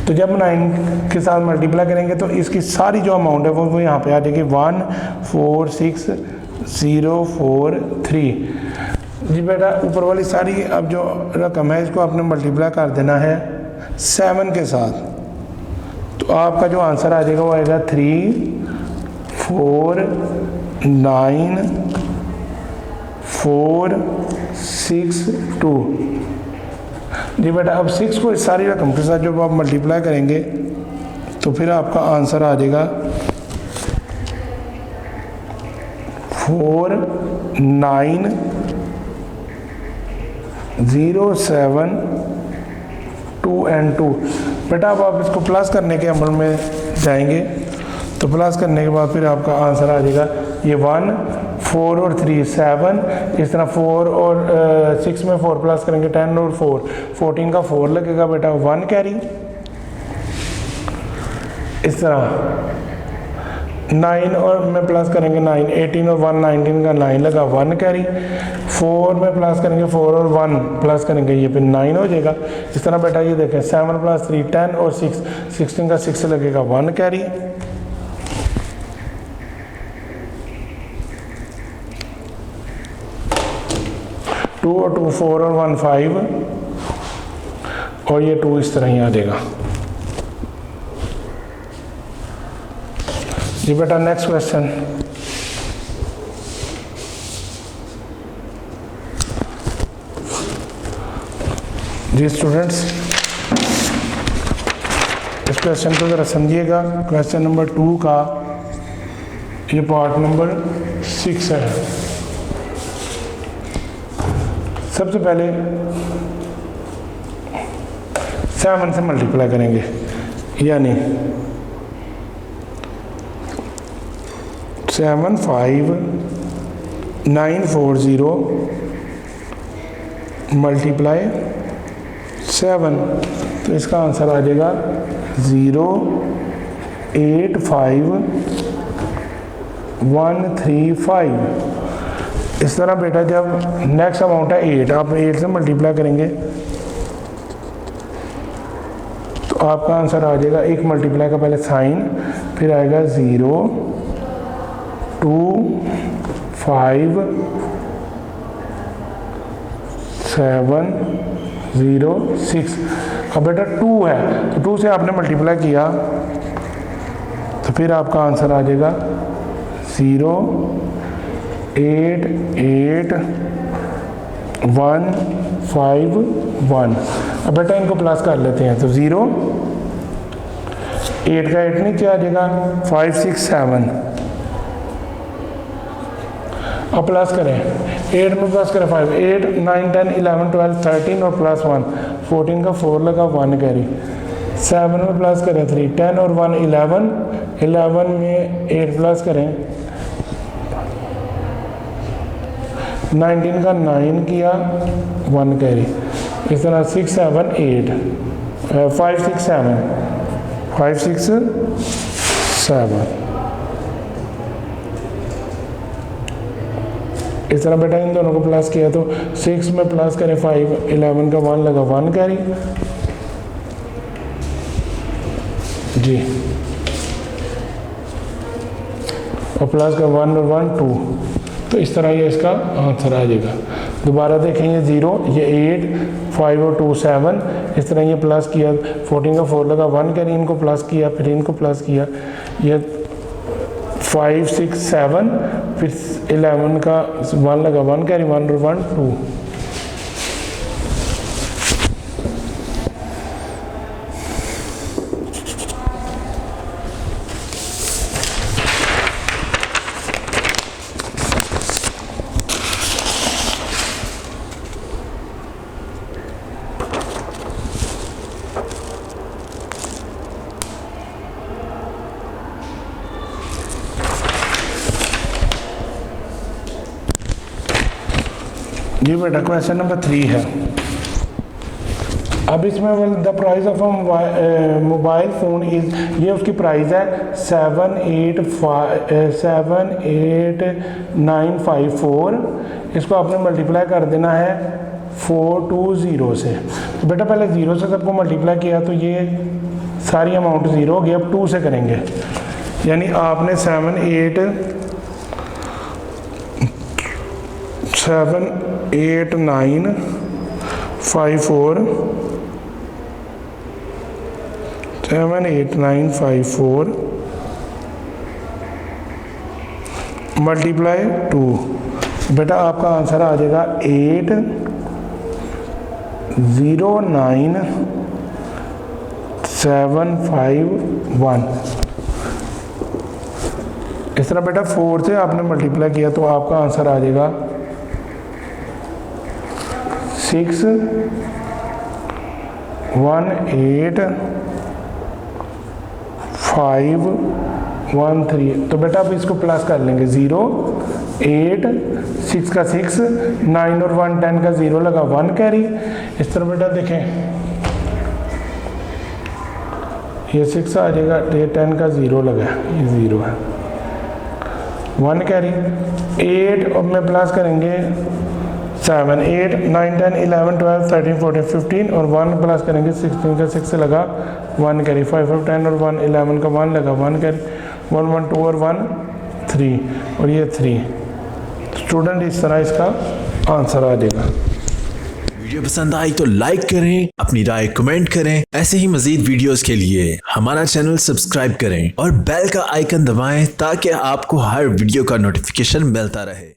तो जब 9 के साथ मल्टीप्लाई करेंगे तो इसकी सारी जो अमाउंट है वो यहाँ पे आ जाएगी 1 4 6 0 4 3। जी बेटा ऊपर वाली सारी अब जो रकम है इसको आपने मल्टीप्लाई कर देना है 7 के साथ। तो आपका जो आंसर आ जाएगा वो आएगा 3 4 9 4 6 2। जी बेटा, अब 6 को इस सारी रकम के साथ जब आप मल्टीप्लाई करेंगे तो फिर आपका आंसर आ जाएगा 49072 and 2। बेटा अब आप इसको प्लस करने के अमल में जाएंगे तो प्लस करने के बाद फिर आपका आंसर आ जाएगा ये 1 4 और 3 7, इस तरह 4 और 6 में 4 प्लस करेंगे 10 और 4 14 का 4 लगेगा बेटा 1 कैरी। इस तरह 9 और में प्लस करेंगे 9 18 और 1 19 का 9 लगा 1 कैरी। 4 में प्लस करेंगे 4 और 1 प्लस करेंगे ये फिर 9 हो जाएगा। इस तरह बेटा ये देखें 7 + 3 10 और 6 16 का 6 लगेगा 1 कैरी। 2 और 2 4 और 1 5 और ये 2 इस तरह ही आ जाएगा। जी बेटा नेक्स्ट क्वेश्चन। जी स्टूडेंट्स, इस क्वेश्चन को ज़रा समझिएगा। क्वेश्चन नंबर 2 का ये पार्ट नंबर 6 है। सबसे पहले 7 से मल्टीप्लाई करेंगे, यानी 75940 मल्टीप्लाई 7, तो इसका आंसर आ जाएगा 085135। इस तरह बेटा जब नेक्स्ट अमाउंट है 8, आप 8 से मल्टीप्लाई करेंगे तो आपका आंसर आ जाएगा, एक मल्टीप्लाई का पहले साइन, फिर आएगा 0 2 5 7 0 6। अब बेटा 2 है तो 2 से आपने मल्टीप्लाई किया तो फिर आपका आंसर आ जाएगा 0 8 8 1 5 1। अब बेटा इनको प्लस कर लेते हैं तो 0 8 का 8 नीचे आ जाएगा 5 6 7। अब प्लस करें 8 में प्लस करें 5 8 9 10 11 12 13 और प्लस 1 14 का 4 लगा 1 कैरी। 7 में प्लस करें 3 10 और 1 11 11 में 8 प्लस करें 19 का 9 किया 1 कैरी। इस तरह 6 7 8 5 6 7 5 6 7। इस तरह बेटा इन दोनों को प्लस किया तो 6 में प्लस करें 5 11 का 1 लगा 1 कैरी। जी और प्लस का 1 और 1 2, तो इस तरह ये इसका आंसर आ जाएगा। दोबारा देखें ये 0 ये 8 5 और 2 7, इस तरह ये प्लस किया 14 का 4 लगा 1 कैरी, इनको प्लस किया फिर इनको प्लस किया, ये 5 6 7 फिर 11 का 1 लगा 1 कैरी 1 और 1 2। जी बेटा क्वेश्चन नंबर 3 है। अब इसमें the price of mobile phone is, ये उसकी प्राइस है 78954। इसको आपने मल्टीप्लाई कर देना है 420 से। तो बेटा पहले 0 से सबको मल्टीप्लाई किया तो ये सारी अमाउंट 0 हो गई। अब 2 से करेंगे, यानी आपने 7 8 9 5 4 7 8 9 5 4 मल्टीप्लाई 2। बेटा आपका आंसर आ जाएगा 8 09751। इस तरह बेटा 4 से आपने मल्टीप्लाई किया तो आपका आंसर आ जाएगा 618513। तो बेटा आप इसको प्लस कर लेंगे, 0 8 6 का 6 9 और 1 10 का 0 लगा 1 कैरी। इस तरह बेटा देखें ये 6 आ जाएगा, ये 10 का 0 लगा, ये 0 है 1 कैरी। 8 अब में प्लस करेंगे 7 8 9 10 11 12 13 14 15 और 1 प्लस करेंगे 16 का 6 से लगा 1 कैरी। 5 5 10 और 1 11 का 1 लगा 1 कैरी। 1 1 2 और 1 3 और ये 3। स्टूडेंट इस तरह इसका आंसर आ जाएगा। वीडियो पसंद आई तो लाइक करें, अपनी राय कमेंट करें। ऐसे ही मजीद वीडियोस के लिए हमारा चैनल सब्सक्राइब करें और बेल का आइकन दबाएं ताकि आपको हर वीडियो का नोटिफिकेशन मिलता रहे।